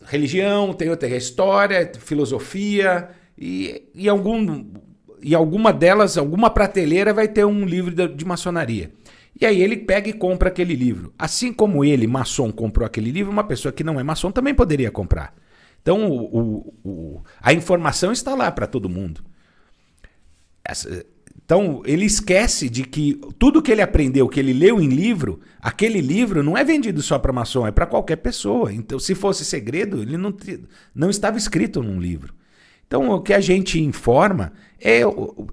religião, tem outra história, filosofia, e alguma delas, alguma prateleira vai ter um livro de maçonaria. E aí ele pega e compra aquele livro. Assim como ele, maçom, comprou aquele livro, uma pessoa que não é maçom também poderia comprar. Então a informação está lá para todo mundo. Então, ele esquece de que tudo que ele aprendeu, que ele leu em livro, aquele livro não é vendido só para maçom, é para qualquer pessoa. Então, se fosse segredo, ele não estava escrito num livro. Então, o que a gente informa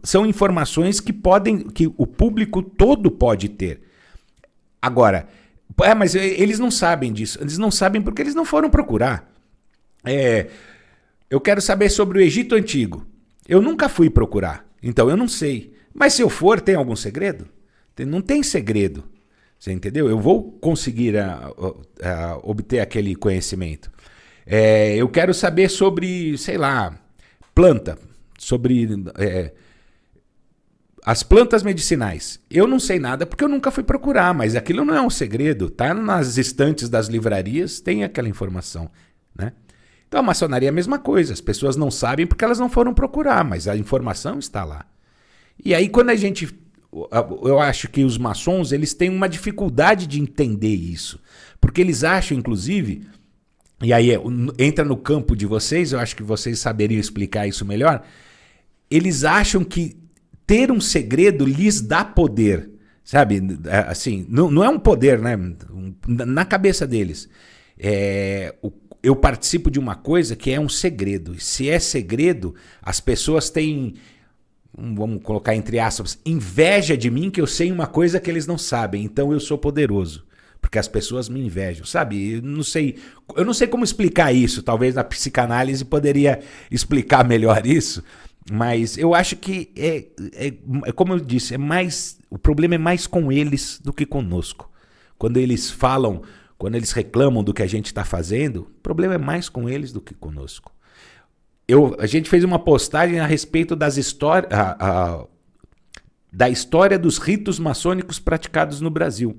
são informações que o público todo pode ter. Agora, mas eles não sabem disso. Eles não sabem porque eles não foram procurar. Eu quero saber sobre o Egito Antigo. Eu nunca fui procurar, então eu não sei. Mas se eu for, tem algum segredo? Não tem segredo. Você entendeu? Eu vou conseguir obter aquele conhecimento. Eu quero saber sobre, sei lá, planta, sobre as plantas medicinais. Eu não sei nada porque eu nunca fui procurar, mas aquilo não é um segredo. Tá nas estantes das livrarias, tem aquela informação, né? Então a maçonaria é a mesma coisa. As pessoas não sabem porque elas não foram procurar, mas a informação está lá. E aí quando eu acho que os maçons, eles têm uma dificuldade de entender isso. Porque eles acham, inclusive, e aí entra no campo de vocês, eu acho que vocês saberiam explicar isso melhor, eles acham que ter um segredo lhes dá poder, sabe? Assim, não é um poder, né? Na cabeça deles. Eu participo de uma coisa que é um segredo. E se é segredo, as pessoas têm, vamos colocar entre aspas, inveja de mim que eu sei uma coisa que eles não sabem. Então eu sou poderoso. Porque as pessoas me invejam, sabe? Eu não sei como explicar isso. Talvez a psicanálise poderia explicar melhor isso. Mas eu acho que como eu disse, o problema é mais com eles do que conosco. Quando eles falam, quando eles reclamam do que a gente está fazendo, o problema é mais com eles do que conosco. A gente fez uma postagem a respeito das histórias, da história dos ritos maçônicos praticados no Brasil.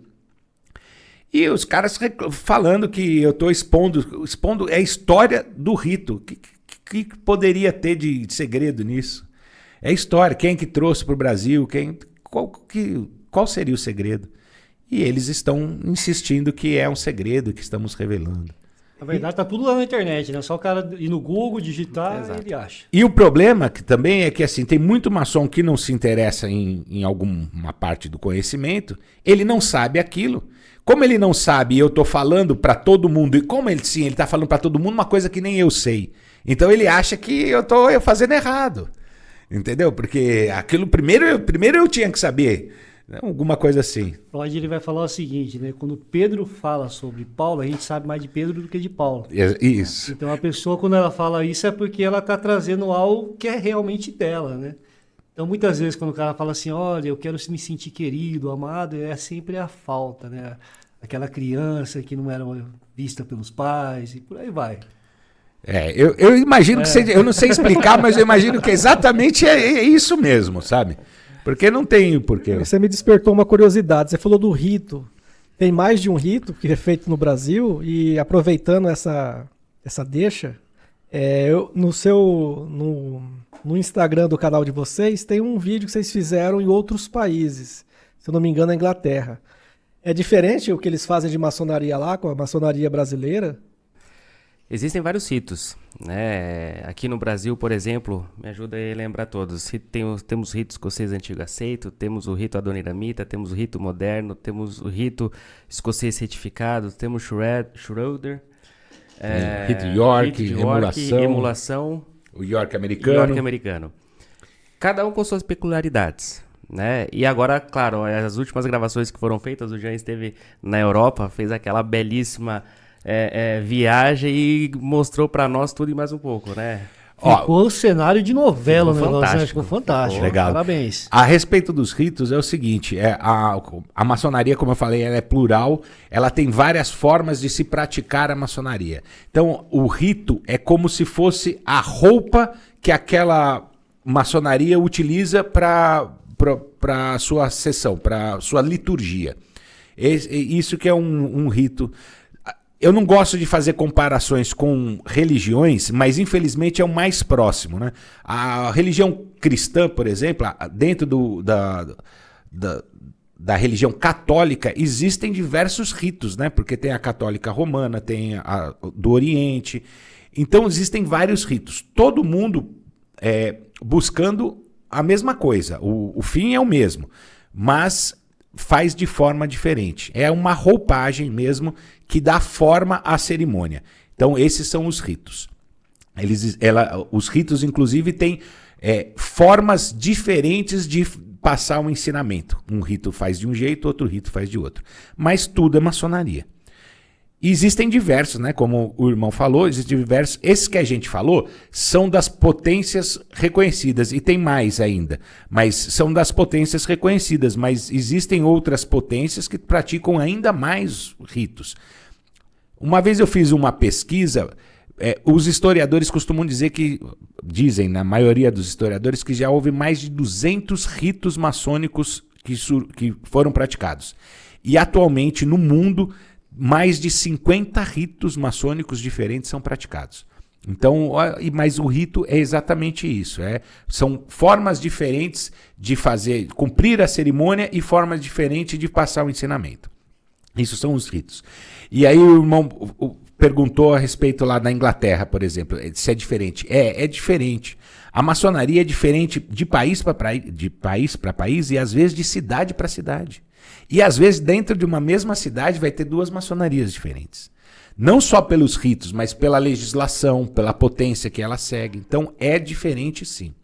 E os caras falando que eu estou expondo a história do rito. Que poderia ter de segredo nisso? É a história. Quem que trouxe para o Brasil? Qual seria o segredo? E eles estão insistindo que é um segredo que estamos revelando. Na verdade, tá tudo lá na internet, né? Só o cara ir no Google, digitar, ele acha. E o problema também é que assim, tem muito maçom que não se interessa em alguma parte do conhecimento, ele não sabe aquilo. Como ele não sabe e eu estou falando para todo mundo, e como ele está falando para todo mundo uma coisa que nem eu sei. Então ele acha que eu estou fazendo errado. Entendeu? Porque aquilo primeiro eu tinha que saber. Alguma coisa assim. Freud ele vai falar o seguinte, né? Quando Pedro fala sobre Paulo, a gente sabe mais de Pedro do que de Paulo. Isso. Então a pessoa, quando ela fala isso, é porque ela está trazendo algo que é realmente dela, né? Então muitas vezes quando o cara fala assim, olha, eu quero me sentir querido, amado, é sempre a falta, né? Aquela criança que não era vista pelos pais e por aí vai. Eu imagino que seja, eu não sei explicar, mas eu imagino que exatamente é isso mesmo, sabe? Porque não tem porquê. Você me despertou uma curiosidade. Você falou do rito. Tem mais de um rito que é feito no Brasil e aproveitando essa deixa, no Instagram do canal de vocês tem um vídeo que vocês fizeram em outros países. Se eu não me engano, na Inglaterra. É diferente o que eles fazem de maçonaria lá com a maçonaria brasileira? Existem vários ritos, né? Aqui no Brasil, por exemplo, me ajuda a lembrar todos. Temos o rito escocês antigo aceito, temos o rito adoniramita, temos o rito moderno, temos o rito escocês retificado, temos Schroeder, rito York, emulação, o York americano. Cada um com suas peculiaridades, né? E agora, claro, as últimas gravações que foram feitas, o Jean esteve na Europa, fez aquela belíssima viagem e mostrou pra nós tudo e mais um pouco, né? Ficou cenário de novela, ficou né? fantástico. Ficou fantástico. Legal. Parabéns. A respeito dos ritos é o seguinte, a maçonaria, como eu falei, ela é plural, ela tem várias formas de se praticar a maçonaria. Então, o rito é como se fosse a roupa que aquela maçonaria utiliza para a sua sessão, para a sua liturgia. Isso que é um rito. Eu não gosto de fazer comparações com religiões, mas infelizmente é o mais próximo, né? A religião cristã, por exemplo, dentro da religião católica, existem diversos ritos, né? Porque tem a católica romana, tem a do Oriente. Então existem vários ritos. Todo mundo buscando a mesma coisa. O fim é o mesmo, mas faz de forma diferente. É uma roupagem mesmo que dá forma à cerimônia. Então, esses são os ritos. Os ritos, inclusive, têm formas diferentes de passar um ensinamento. Um rito faz de um jeito, outro rito faz de outro. Mas tudo é maçonaria. E existem diversos, né? Como o irmão falou, existem diversos. Esses que a gente falou são das potências reconhecidas, e tem mais ainda, mas são das potências reconhecidas, mas existem outras potências que praticam ainda mais ritos. Uma vez eu fiz uma pesquisa, os historiadores costumam dizer dizem, na maioria dos historiadores, que já houve mais de 200 ritos maçônicos que foram praticados. E atualmente no mundo, mais de 50 ritos maçônicos diferentes são praticados. Então, mas o rito é exatamente isso. São formas diferentes de cumprir a cerimônia e formas diferentes de passar o ensinamento. Isso são os ritos. E aí o irmão perguntou a respeito lá da Inglaterra, por exemplo, se é diferente. É diferente. A maçonaria é diferente de país para país e às vezes de cidade para cidade. E às vezes dentro de uma mesma cidade vai ter duas maçonarias diferentes. Não só pelos ritos, mas pela legislação, pela potência que ela segue. Então é diferente sim.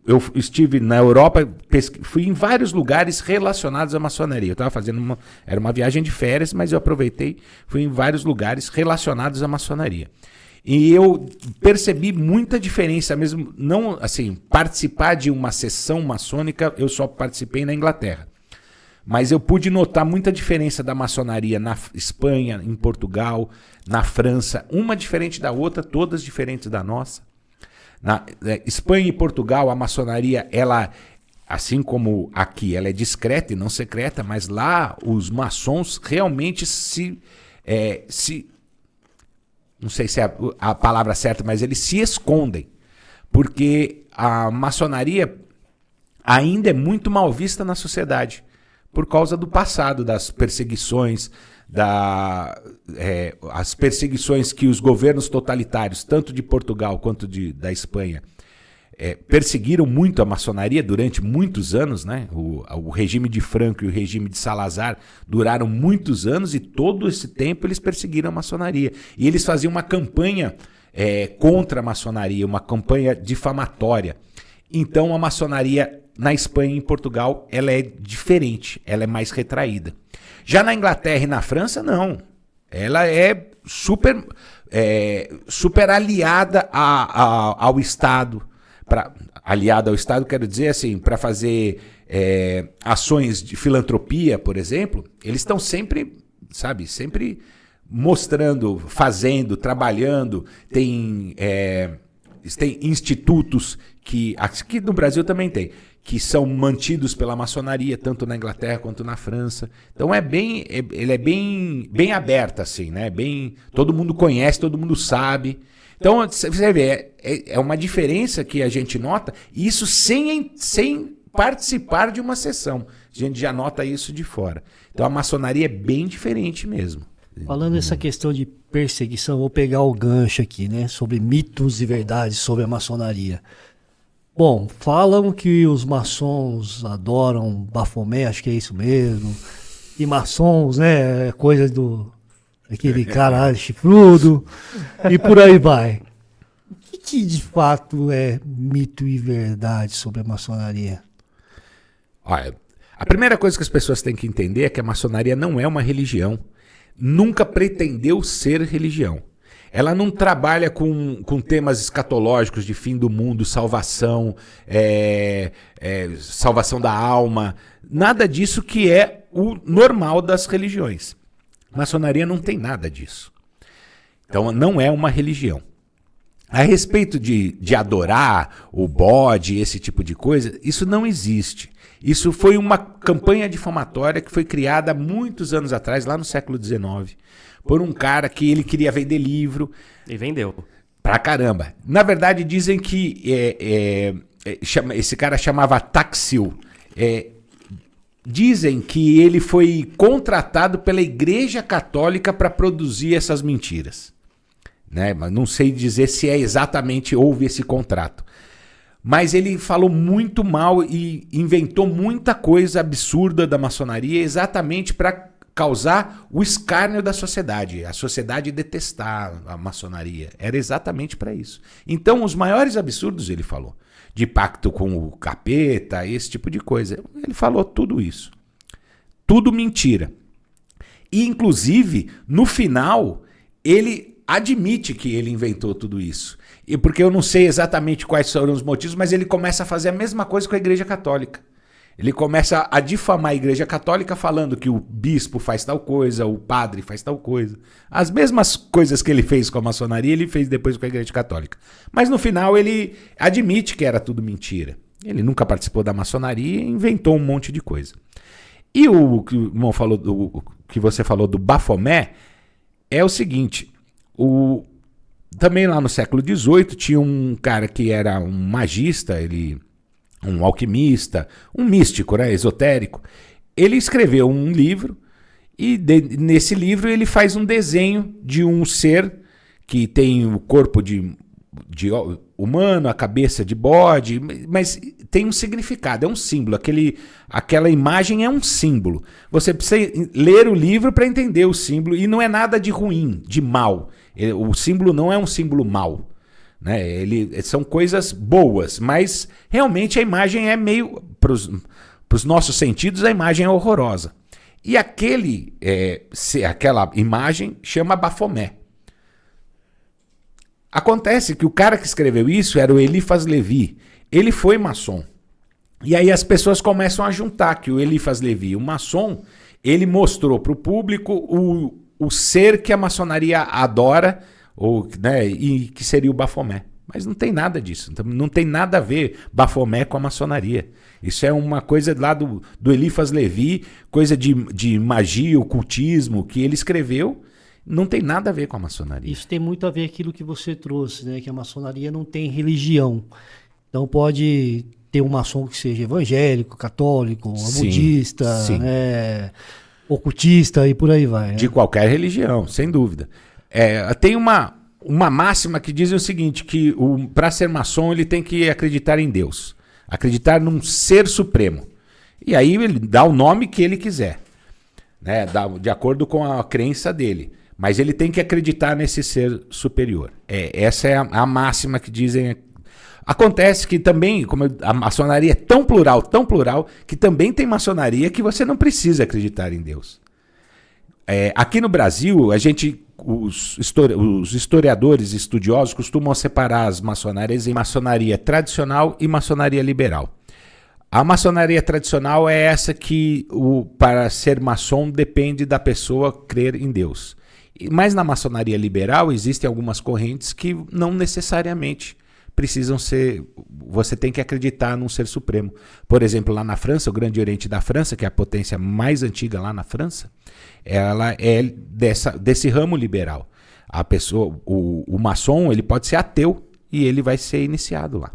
Eu estive na Europa, fui em vários lugares relacionados à maçonaria. Eu estava fazendo era uma viagem de férias, mas eu aproveitei, fui em vários lugares relacionados à maçonaria. E eu percebi muita diferença mesmo, não assim, participar de uma sessão maçônica, eu só participei na Inglaterra. Mas eu pude notar muita diferença da maçonaria na Espanha, em Portugal, na França, uma diferente da outra, todas diferentes da nossa. Na Espanha e Portugal, a maçonaria, ela, assim como aqui, ela é discreta e não secreta, mas lá os realmente não sei se é a palavra certa, mas eles se escondem, porque a maçonaria ainda é muito mal vista na sociedade, por causa do passado, das perseguições, as perseguições que os governos totalitários, tanto de Portugal quanto da Espanha, perseguiram muito a maçonaria durante muitos anos, né? O regime de Franco e o regime de Salazar duraram muitos anos e todo esse tempo eles perseguiram a maçonaria. E eles faziam uma campanha contra a maçonaria, uma campanha difamatória. Então a maçonaria na Espanha e em Portugal ela é diferente, ela é mais retraída. Já na Inglaterra e na França, não. Ela é super aliada ao Estado. Aliado ao Estado, quero dizer assim, para fazer ações de filantropia, por exemplo, eles estão sempre mostrando, fazendo, trabalhando. Tem institutos que aqui no Brasil também tem, que são mantidos pela maçonaria, tanto na Inglaterra quanto na França. Então ele é bem aberto, assim, né? Todo mundo conhece, todo mundo sabe. Então, você vê, é uma diferença que a gente nota, isso sem participar de uma sessão. A gente já nota isso de fora. Então, a maçonaria é bem diferente mesmo. Falando nessa questão de perseguição, vou pegar o gancho aqui, né? Sobre mitos e verdades sobre a maçonaria. Bom, falam que os maçons adoram Baphomet, acho que é isso mesmo. E maçons, né? Coisa daquele cara chifrudo. E por aí vai. O que de fato é mito e verdade sobre a maçonaria? Olha, a primeira coisa que as pessoas têm que entender é que a maçonaria não é uma religião. Nunca pretendeu ser religião. Ela não trabalha com temas escatológicos de fim do mundo, salvação, salvação da alma, nada disso que é o normal das religiões. A maçonaria não tem nada disso. Então não é uma religião. A respeito de adorar o bode, esse tipo de coisa, isso não existe. Isso foi uma campanha difamatória que foi criada há muitos anos atrás, lá no século XIX, por um cara que ele queria vender livro. E vendeu. Pra caramba. Na verdade, dizem que esse cara chamava Taxil. Dizem que ele foi contratado pela Igreja Católica para produzir essas mentiras. Né? Mas não sei dizer se exatamente houve esse contrato. Mas ele falou muito mal e inventou muita coisa absurda da maçonaria exatamente para causar o escárnio da sociedade, a sociedade detestar a maçonaria. Era exatamente para isso. Então, os maiores absurdos ele falou, de pacto com o capeta, esse tipo de coisa. Ele falou tudo isso. Tudo mentira. E, inclusive, no final, ele admite que ele inventou tudo isso. E porque eu não sei exatamente quais foram os motivos, mas ele começa a fazer a mesma coisa com a Igreja Católica. Ele começa a difamar a Igreja Católica falando que o bispo faz tal coisa, o padre faz tal coisa. As mesmas coisas que ele fez com a maçonaria, ele fez depois com a Igreja Católica. Mas no final ele admite que era tudo mentira. Ele nunca participou da maçonaria e inventou um monte de coisa. E o que o irmão falou, o que você falou do Baphomet, é o seguinte, também lá no século XVIII tinha um cara que era um magista, um alquimista, um místico, né, esotérico. Ele escreveu um livro e nesse livro ele faz um desenho de um ser que tem o corpo de humano, a cabeça de bode, mas tem um significado, é um símbolo. Aquela imagem é um símbolo. Você precisa ler o livro para entender o símbolo e não é nada de ruim, de mal. O símbolo não é um símbolo mau. Né? São coisas boas, mas realmente a imagem é meio, para os nossos sentidos, a imagem é horrorosa. E aquela imagem chama Baphomet. Acontece que o cara que escreveu isso era o Eliphas Levi. Ele foi maçom. E aí as pessoas começam a juntar que o Eliphas Levi, o maçom, ele mostrou para o público o ser que a maçonaria adora, né, e que seria o Baphomet. Mas não tem nada disso. Não tem nada a ver Baphomet com a maçonaria. Isso é uma coisa lá do Eliphas Levi, coisa de magia, ocultismo, que ele escreveu. Não tem nada a ver com a maçonaria. Isso tem muito a ver com aquilo que você trouxe, né? Que a maçonaria não tem religião. Então pode ter um maçom que seja evangélico, católico, budista, né, ocultista e por aí vai. Né? De qualquer religião, sem dúvida. Tem uma máxima que diz o seguinte, que para ser maçom ele tem que acreditar em Deus, acreditar num ser supremo. E aí ele dá o nome que ele quiser, né, de acordo com a crença dele. Mas ele tem que acreditar nesse ser superior. Essa é a máxima que dizem. Acontece que também, como a maçonaria é tão plural, que também tem maçonaria que você não precisa acreditar em Deus. Aqui no Brasil, os historiadores estudiosos costumam separar as maçonarias em maçonaria tradicional e maçonaria liberal. A maçonaria tradicional é essa que, para ser maçom, depende da pessoa crer em Deus. Mas na maçonaria liberal existem algumas correntes que não necessariamente precisam ser... Você tem que acreditar num ser supremo. Por exemplo, lá na França, o Grande Oriente da França, que é a potência mais antiga lá na França, ela é desse ramo liberal. A pessoa, o maçom, ele pode ser ateu e ele vai ser iniciado lá.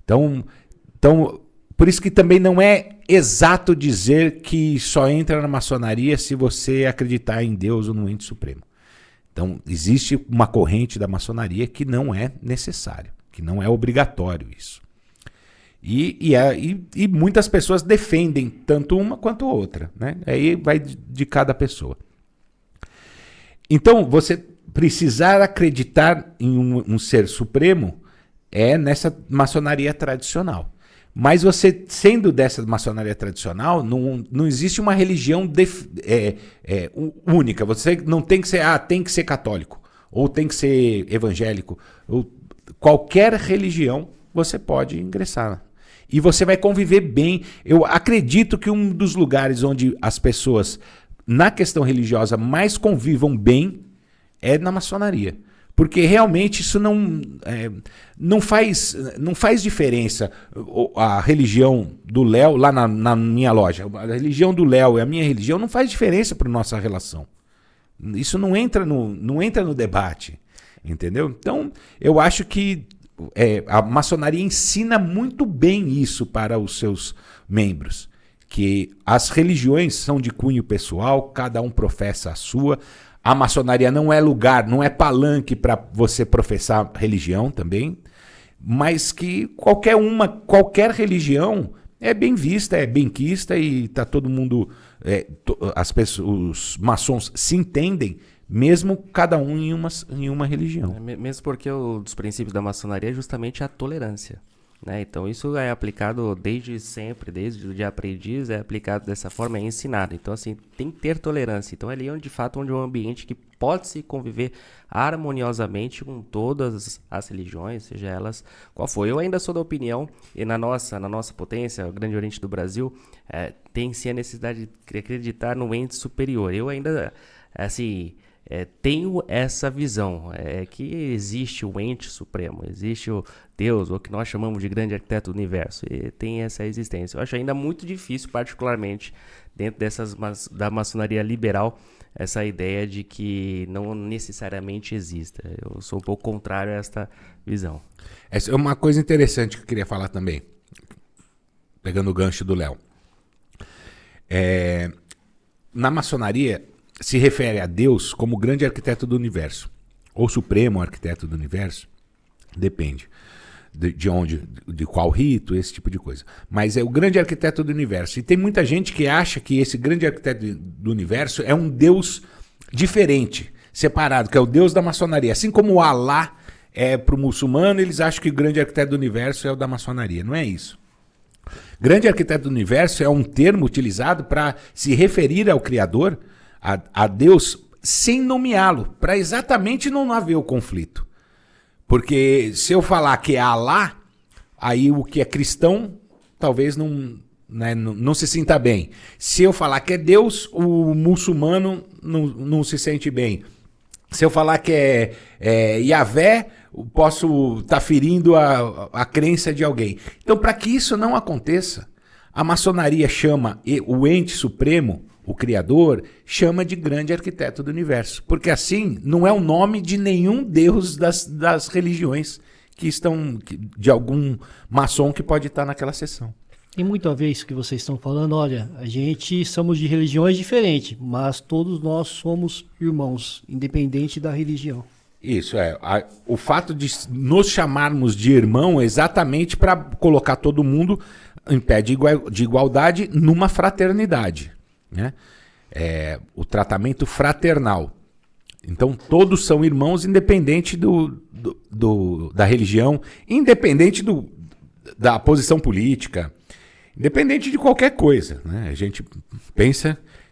Então, por isso que também não é exato dizer que só entra na maçonaria se você acreditar em Deus ou no ente supremo. Então, existe uma corrente da maçonaria que não é necessário, que não é obrigatório isso. E muitas pessoas defendem tanto uma quanto outra, né? Aí vai de cada pessoa. Então, você precisar acreditar em um ser supremo é nessa maçonaria tradicional. Mas você, sendo dessa maçonaria tradicional, não existe uma religião única. Você não tem que ser, tem que ser católico, ou tem que ser evangélico. Ou qualquer religião você pode ingressar. E você vai conviver bem. Eu acredito que um dos lugares onde as pessoas, na questão religiosa, mais convivam bem é na maçonaria. Porque realmente isso não faz diferença. A religião do Léo, lá na minha loja, a religião do Léo e a minha religião não faz diferença para a nossa relação. Isso não entra no debate, entendeu? Então, eu acho que a maçonaria ensina muito bem isso para os seus membros. Que as religiões são de cunho pessoal, cada um professa a sua. A maçonaria não é lugar, não é palanque para você professar religião também, mas que qualquer religião é bem vista, é benquista e tá todo mundo, os maçons se entendem, mesmo cada um em uma religião. Mesmo porque um dos princípios da maçonaria é justamente a tolerância, né? Então isso é aplicado desde sempre, desde o dia aprendiz, é aplicado dessa forma, é ensinado. Então assim, tem que ter tolerância. Então ali de fato onde é um ambiente que pode se conviver harmoniosamente com todas as religiões, seja elas qual for. Eu ainda sou da opinião, e na nossa potência, o Grande Oriente do Brasil, tem-se a necessidade de acreditar no ente superior. Eu ainda, assim, tenho essa visão, que existe o ente supremo, existe o Deus, o que nós chamamos de grande arquiteto do universo, e tem essa existência. Eu acho ainda muito difícil, particularmente dentro da maçonaria liberal, essa ideia de que não necessariamente exista. Eu sou um pouco contrário a esta visão. Essa é uma coisa interessante que eu queria falar também, pegando o gancho do Léo. Na maçonaria, se refere a Deus como grande arquiteto do universo, ou supremo arquiteto do universo, depende de onde, de qual rito, esse tipo de coisa. Mas é o grande arquiteto do universo. E tem muita gente que acha que esse grande arquiteto do universo é um Deus diferente, separado, que é o Deus da maçonaria. Assim como o Alá é para o muçulmano, eles acham que o grande arquiteto do universo é o da maçonaria. Não é isso. Grande arquiteto do universo é um termo utilizado para se referir ao Criador, a Deus, sem nomeá-lo, para exatamente não haver o conflito. Porque se eu falar que é Alá, aí o que é cristão talvez não se sinta bem. Se eu falar que é Deus, o muçulmano não se sente bem. Se eu falar que é Yahvé, posso estar ferindo a crença de alguém. Então, para que isso não aconteça, a maçonaria chama o ente supremo, o Criador, chama de grande arquiteto do universo. Porque assim não é o nome de nenhum deus das religiões que estão, de algum maçom que pode estar naquela sessão. Tem muito a ver isso que vocês estão falando. Olha, a gente somos de religiões diferentes, mas todos nós somos irmãos, independente da religião. Isso, o fato de nos chamarmos de irmão é exatamente para colocar todo mundo em pé de igualdade numa fraternidade. Né? O tratamento fraternal. Então todos são irmãos, independente da religião, independente da posição política, independente de qualquer coisa. Né? A gente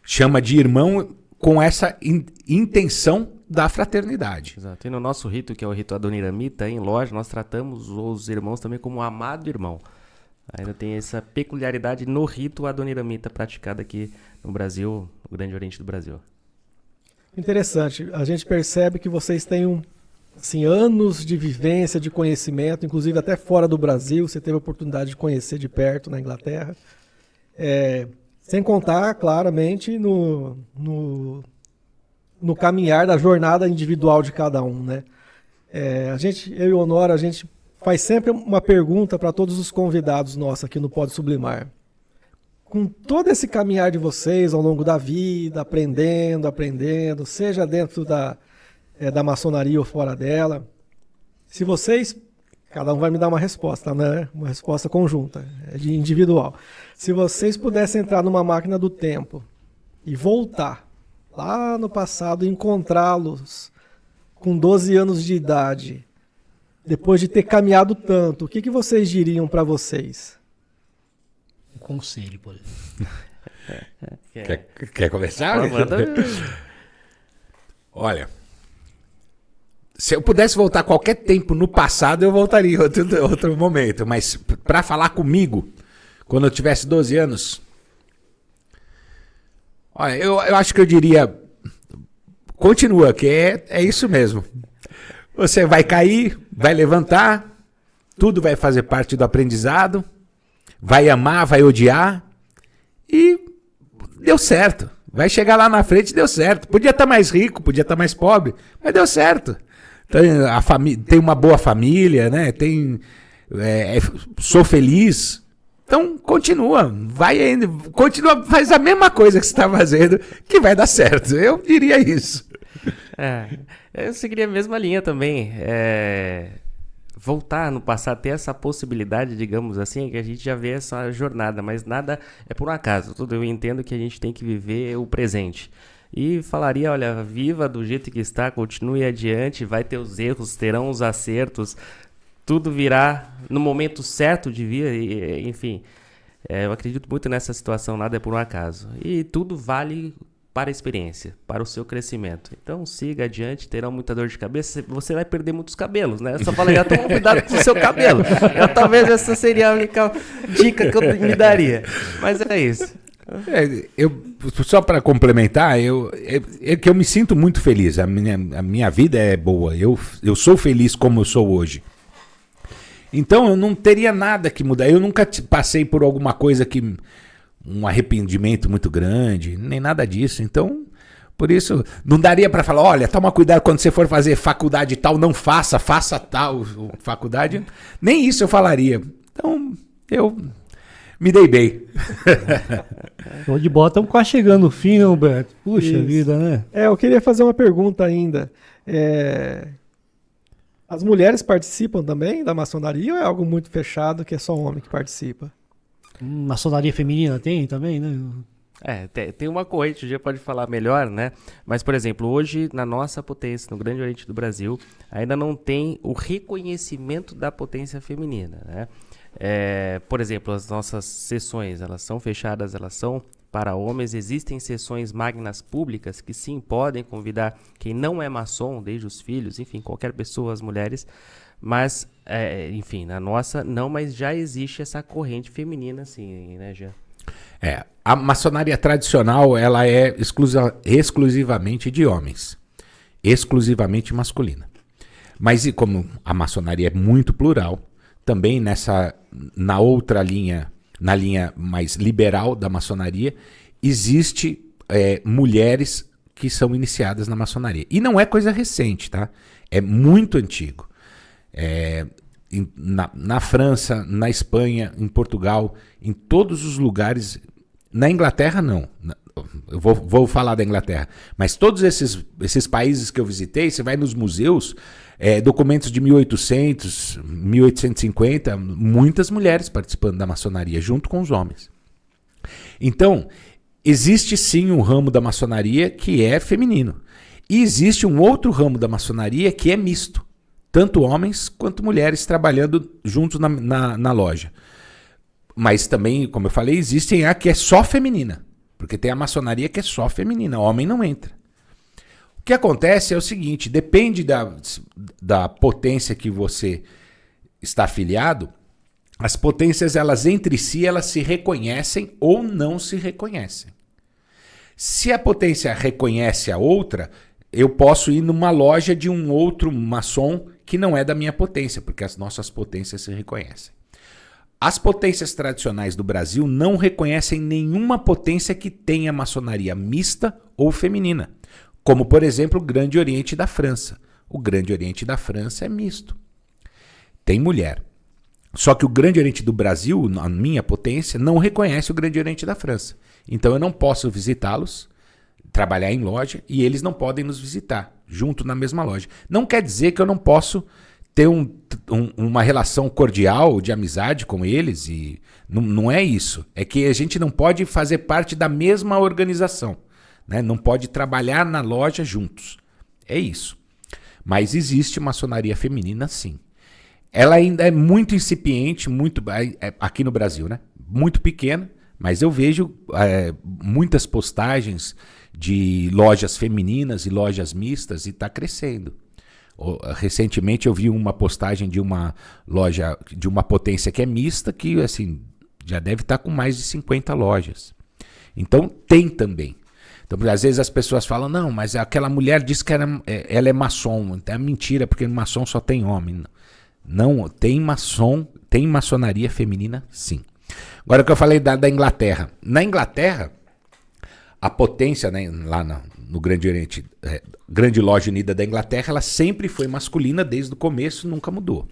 chama de irmão com essa intenção da fraternidade. Exato. E no nosso rito, que é o rito adoniramita, em loja, nós tratamos os irmãos também como amado irmão. Ainda tem essa peculiaridade no rito adoniramita praticado aqui no Brasil, no Grande Oriente do Brasil. Interessante. A gente percebe que vocês têm anos de vivência, de conhecimento, inclusive até fora do Brasil. Você teve a oportunidade de conhecer de perto na Inglaterra. Sem contar, claramente, no caminhar da jornada individual de cada um, né? Eu e o Honório, a gente faz sempre uma pergunta para todos os convidados nossos aqui no Pode Sublimar. Com todo esse caminhar de vocês ao longo da vida, aprendendo, seja dentro da maçonaria ou fora dela, se vocês, cada um vai me dar uma resposta, né? Uma resposta conjunta, de individual. Se vocês pudessem entrar numa máquina do tempo e voltar lá no passado e encontrá-los com 12 anos de idade, depois de ter caminhado tanto, o que vocês diriam para vocês? Um conselho, por exemplo. Quer começar? Olha, se eu pudesse voltar qualquer tempo no passado, eu voltaria em outro momento. Mas para falar comigo, quando eu tivesse 12 anos, olha, eu acho que eu diria, continua, que é isso mesmo. Você vai cair, vai levantar, tudo vai fazer parte do aprendizado, vai amar, vai odiar e deu certo. Vai chegar lá na frente e deu certo. Podia estar mais rico, podia estar mais pobre, mas deu certo. Tem uma boa família, né? Sou feliz. Então continua, faz a mesma coisa que você está fazendo, que vai dar certo. Eu diria isso. Eu seguiria a mesma linha também. voltar no passado, ter essa possibilidade, digamos assim, que a gente já vê essa jornada, mas nada é por um acaso. Tudo eu entendo que a gente tem que viver o presente. E falaria, olha, viva do jeito que está, continue adiante, vai ter os erros, terão os acertos, tudo virá no momento certo de vir, enfim. Eu acredito muito nessa situação, nada é por um acaso. E tudo vale para a experiência, para o seu crescimento. Então siga adiante, terão muita dor de cabeça, você vai perder muitos cabelos, né? Eu só falei, toma cuidado com o seu cabelo. Talvez essa seria a única dica que eu me daria. Mas é isso. Só para complementar, é que eu me sinto muito feliz. A minha vida é boa. Eu sou feliz como eu sou hoje. Então eu não teria nada que mudar. Eu nunca passei por alguma coisa que... um arrependimento muito grande, nem nada disso. Então, por isso, não daria para falar, olha, toma cuidado quando você for fazer faculdade tal, não faça tal faculdade. Nem isso eu falaria. Então, eu me dei bem. Show de bola. Estamos quase chegando no fim, né, Humberto? Puxa vida, né? Eu queria fazer uma pergunta ainda. As mulheres participam também da maçonaria ou é algo muito fechado que é só homem que participa? Maçonaria feminina tem também, né? Tem uma corrente, o Gia pode falar melhor, né? Mas, por exemplo, hoje, na nossa potência, no Grande Oriente do Brasil, ainda não tem o reconhecimento da potência feminina, né? Por exemplo, as nossas sessões, elas são fechadas, elas são para homens. Existem sessões magnas públicas que sim, podem convidar quem não é maçom, desde os filhos, enfim, qualquer pessoa, as mulheres. Mas, enfim, na nossa não, mas já existe essa corrente feminina, assim, né, Jean? A maçonaria tradicional, ela é exclusivamente de homens. Exclusivamente masculina. Mas e como a maçonaria é muito plural, também na outra linha, na linha mais liberal da maçonaria, existe mulheres que são iniciadas na maçonaria. E não é coisa recente, tá? É muito antigo. Na França, na Espanha, em Portugal, em todos os lugares. Na Inglaterra, não. Eu vou falar da Inglaterra. Mas todos esses países que eu visitei, você vai nos museus, documentos de 1800, 1850, muitas mulheres participando da maçonaria, junto com os homens. Então, existe sim um ramo da maçonaria que é feminino. E existe um outro ramo da maçonaria que é misto. Tanto homens quanto mulheres trabalhando juntos na loja. Mas também, como eu falei, existem a que é só feminina. Porque tem a maçonaria que é só feminina, homem não entra. O que acontece é o seguinte, depende da potência que você está afiliado, as potências, elas entre si, elas se reconhecem ou não se reconhecem. Se a potência reconhece a outra, eu posso ir numa loja de um outro maçom que não é da minha potência, porque as nossas potências se reconhecem. As potências tradicionais do Brasil não reconhecem nenhuma potência que tenha maçonaria mista ou feminina, como, por exemplo, o Grande Oriente da França. O Grande Oriente da França é misto. Tem mulher. Só que o Grande Oriente do Brasil, a minha potência, não reconhece o Grande Oriente da França. Então eu não posso visitá-los, trabalhar em loja, e eles não podem nos visitar, junto na mesma loja. Não quer dizer que eu não posso ter uma relação cordial, de amizade com eles, e não é isso. É que a gente não pode fazer parte da mesma organização, né? Não pode trabalhar na loja juntos. É isso. Mas existe maçonaria feminina, sim. Ela ainda é muito incipiente, aqui no Brasil, né? Muito pequena, mas eu vejo muitas postagens de lojas femininas e lojas mistas e está crescendo. Recentemente eu vi uma postagem de uma loja, de uma potência que é mista, que assim, já deve estar com mais de 50 lojas. Então tem também. Então, às vezes as pessoas falam, não, mas aquela mulher disse que ela é maçom. Então é mentira, porque maçom só tem homem. Não, tem maçonaria feminina, sim. Agora o que eu falei da Inglaterra. Na Inglaterra, a potência, né, lá no Grande Oriente, Grande Loja Unida da Inglaterra, ela sempre foi masculina desde o começo, nunca mudou.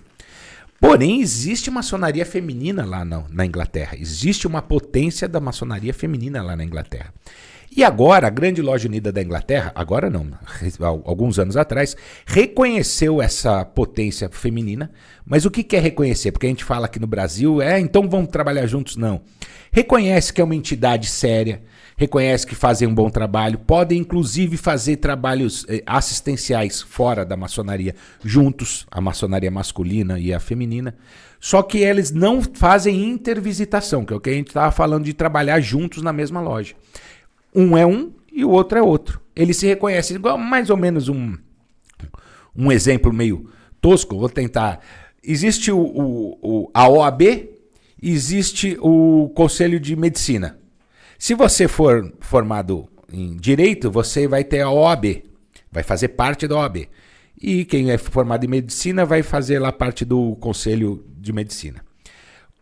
Porém, existe maçonaria feminina lá na Inglaterra. Existe uma potência da maçonaria feminina lá na Inglaterra. E agora, a Grande Loja Unida da Inglaterra, agora não, alguns anos atrás, reconheceu essa potência feminina. Mas o que é reconhecer? Porque a gente fala aqui no Brasil, então vamos trabalhar juntos? Não. Reconhece que é uma entidade séria, reconhece que fazem um bom trabalho, podem inclusive fazer trabalhos assistenciais fora da maçonaria, juntos, a maçonaria masculina e a feminina. Só que eles não fazem intervisitação, que é o que a gente estava falando de trabalhar juntos na mesma loja. Um é um e o outro é outro. Eles se reconhecem, igual mais ou menos um exemplo meio tosco, vou tentar. Existe a OAB, existe o Conselho de Medicina. Se você for formado em Direito, você vai ter a OAB, vai fazer parte da OAB. E quem é formado em Medicina vai fazer lá parte do Conselho de Medicina.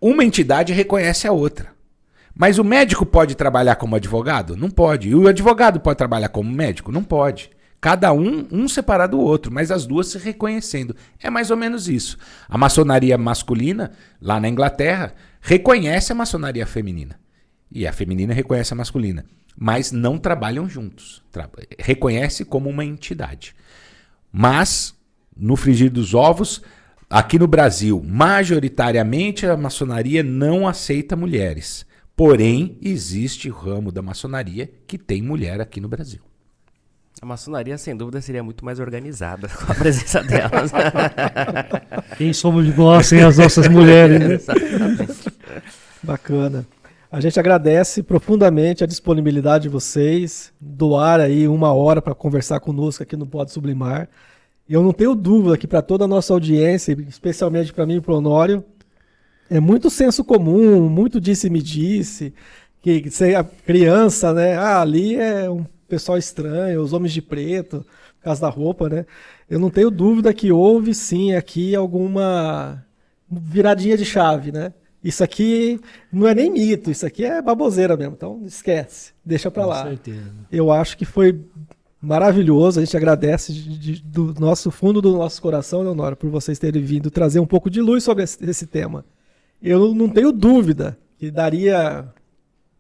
Uma entidade reconhece a outra. Mas o médico pode trabalhar como advogado? Não pode. E o advogado pode trabalhar como médico? Não pode. Cada um separado do outro, mas as duas se reconhecendo. É mais ou menos isso. A maçonaria masculina, lá na Inglaterra, reconhece a maçonaria feminina. E a feminina reconhece a masculina. Mas não trabalham juntos. Reconhece como uma entidade. Mas, no frigir dos ovos, aqui no Brasil, majoritariamente a maçonaria não aceita mulheres. Porém, existe o ramo da maçonaria que tem mulher aqui no Brasil. A maçonaria, sem dúvida, seria muito mais organizada com a presença delas. Quem somos nós sem as nossas mulheres, né? Exatamente. Bacana. A gente agradece profundamente a disponibilidade de vocês, doar aí 1 hora para conversar conosco aqui no Pode Sublimar. E eu não tenho dúvida que para toda a nossa audiência, especialmente para mim e para o Honório, é muito senso comum, muito disse-me-disse, que você é criança, né? Ali é um pessoal estranho, os homens de preto, por causa da roupa, né? Eu não tenho dúvida que houve sim aqui alguma viradinha de chave, né? Isso aqui não é nem mito, isso aqui é baboseira mesmo, então esquece, deixa pra lá. Com certeza. Eu acho que foi maravilhoso, a gente agradece do nosso fundo do nosso coração, Leonora, por vocês terem vindo trazer um pouco de luz sobre esse tema. Eu não tenho dúvida que daria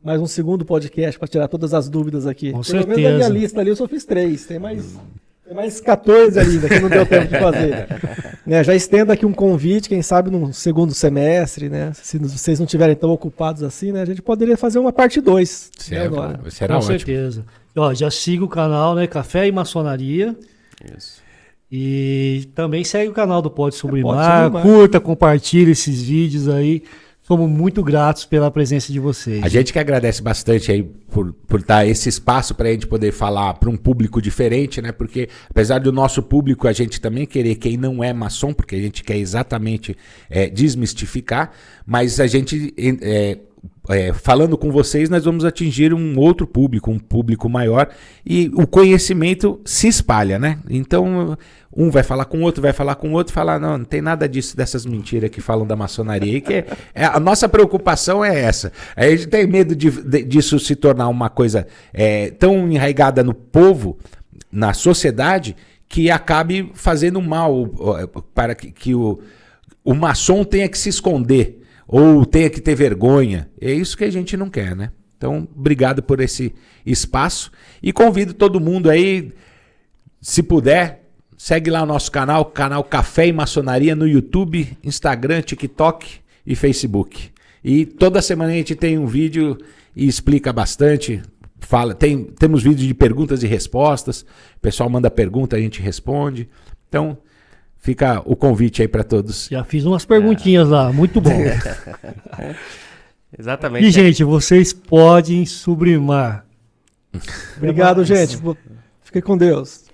mais um segundo podcast para tirar todas as dúvidas aqui. Com Pelo menos certeza. na minha lista ali eu só fiz 3, tem mais 14 ainda que não deu tempo de fazer. Né, já estendo aqui um convite, quem sabe no segundo semestre, né? Se vocês não estiverem tão ocupados assim, né? A gente poderia fazer uma parte 2. Será Com ótimo. certeza. Ó, já siga o canal, né? Café e Maçonaria. Isso. E também segue o canal do Pode Sublimar. Pode Sublimar. Curta, compartilha esses vídeos aí. Somos muito gratos pela presença de vocês. A gente que agradece bastante aí por dar esse espaço para a gente poder falar para um público diferente, né? Porque apesar do nosso público a gente também querer quem não é maçom, porque a gente quer exatamente desmistificar, mas a gente falando com vocês nós vamos atingir um outro público, um público maior, e o conhecimento se espalha, né? Então um vai falar com o outro, vai falar com o outro, falar não tem nada disso, dessas mentiras que falam da maçonaria, que a nossa preocupação é essa. A gente tem medo disso se tornar uma coisa tão enraizada no povo, na sociedade, que acabe fazendo mal para que o maçom tenha que se esconder ou tenha que ter vergonha. É isso que a gente não quer, né? Então, obrigado por esse espaço e convido todo mundo aí, se puder, segue lá o nosso canal Café e Maçonaria no YouTube, Instagram, TikTok e Facebook. E toda semana a gente tem um vídeo e explica bastante. Temos vídeos de perguntas e respostas. O pessoal manda pergunta, a gente responde. Então, fica o convite aí para todos. Já fiz umas perguntinhas lá, muito bom. Exatamente. E, gente, vocês podem sublimar. Obrigado, gente. Fiquem com Deus.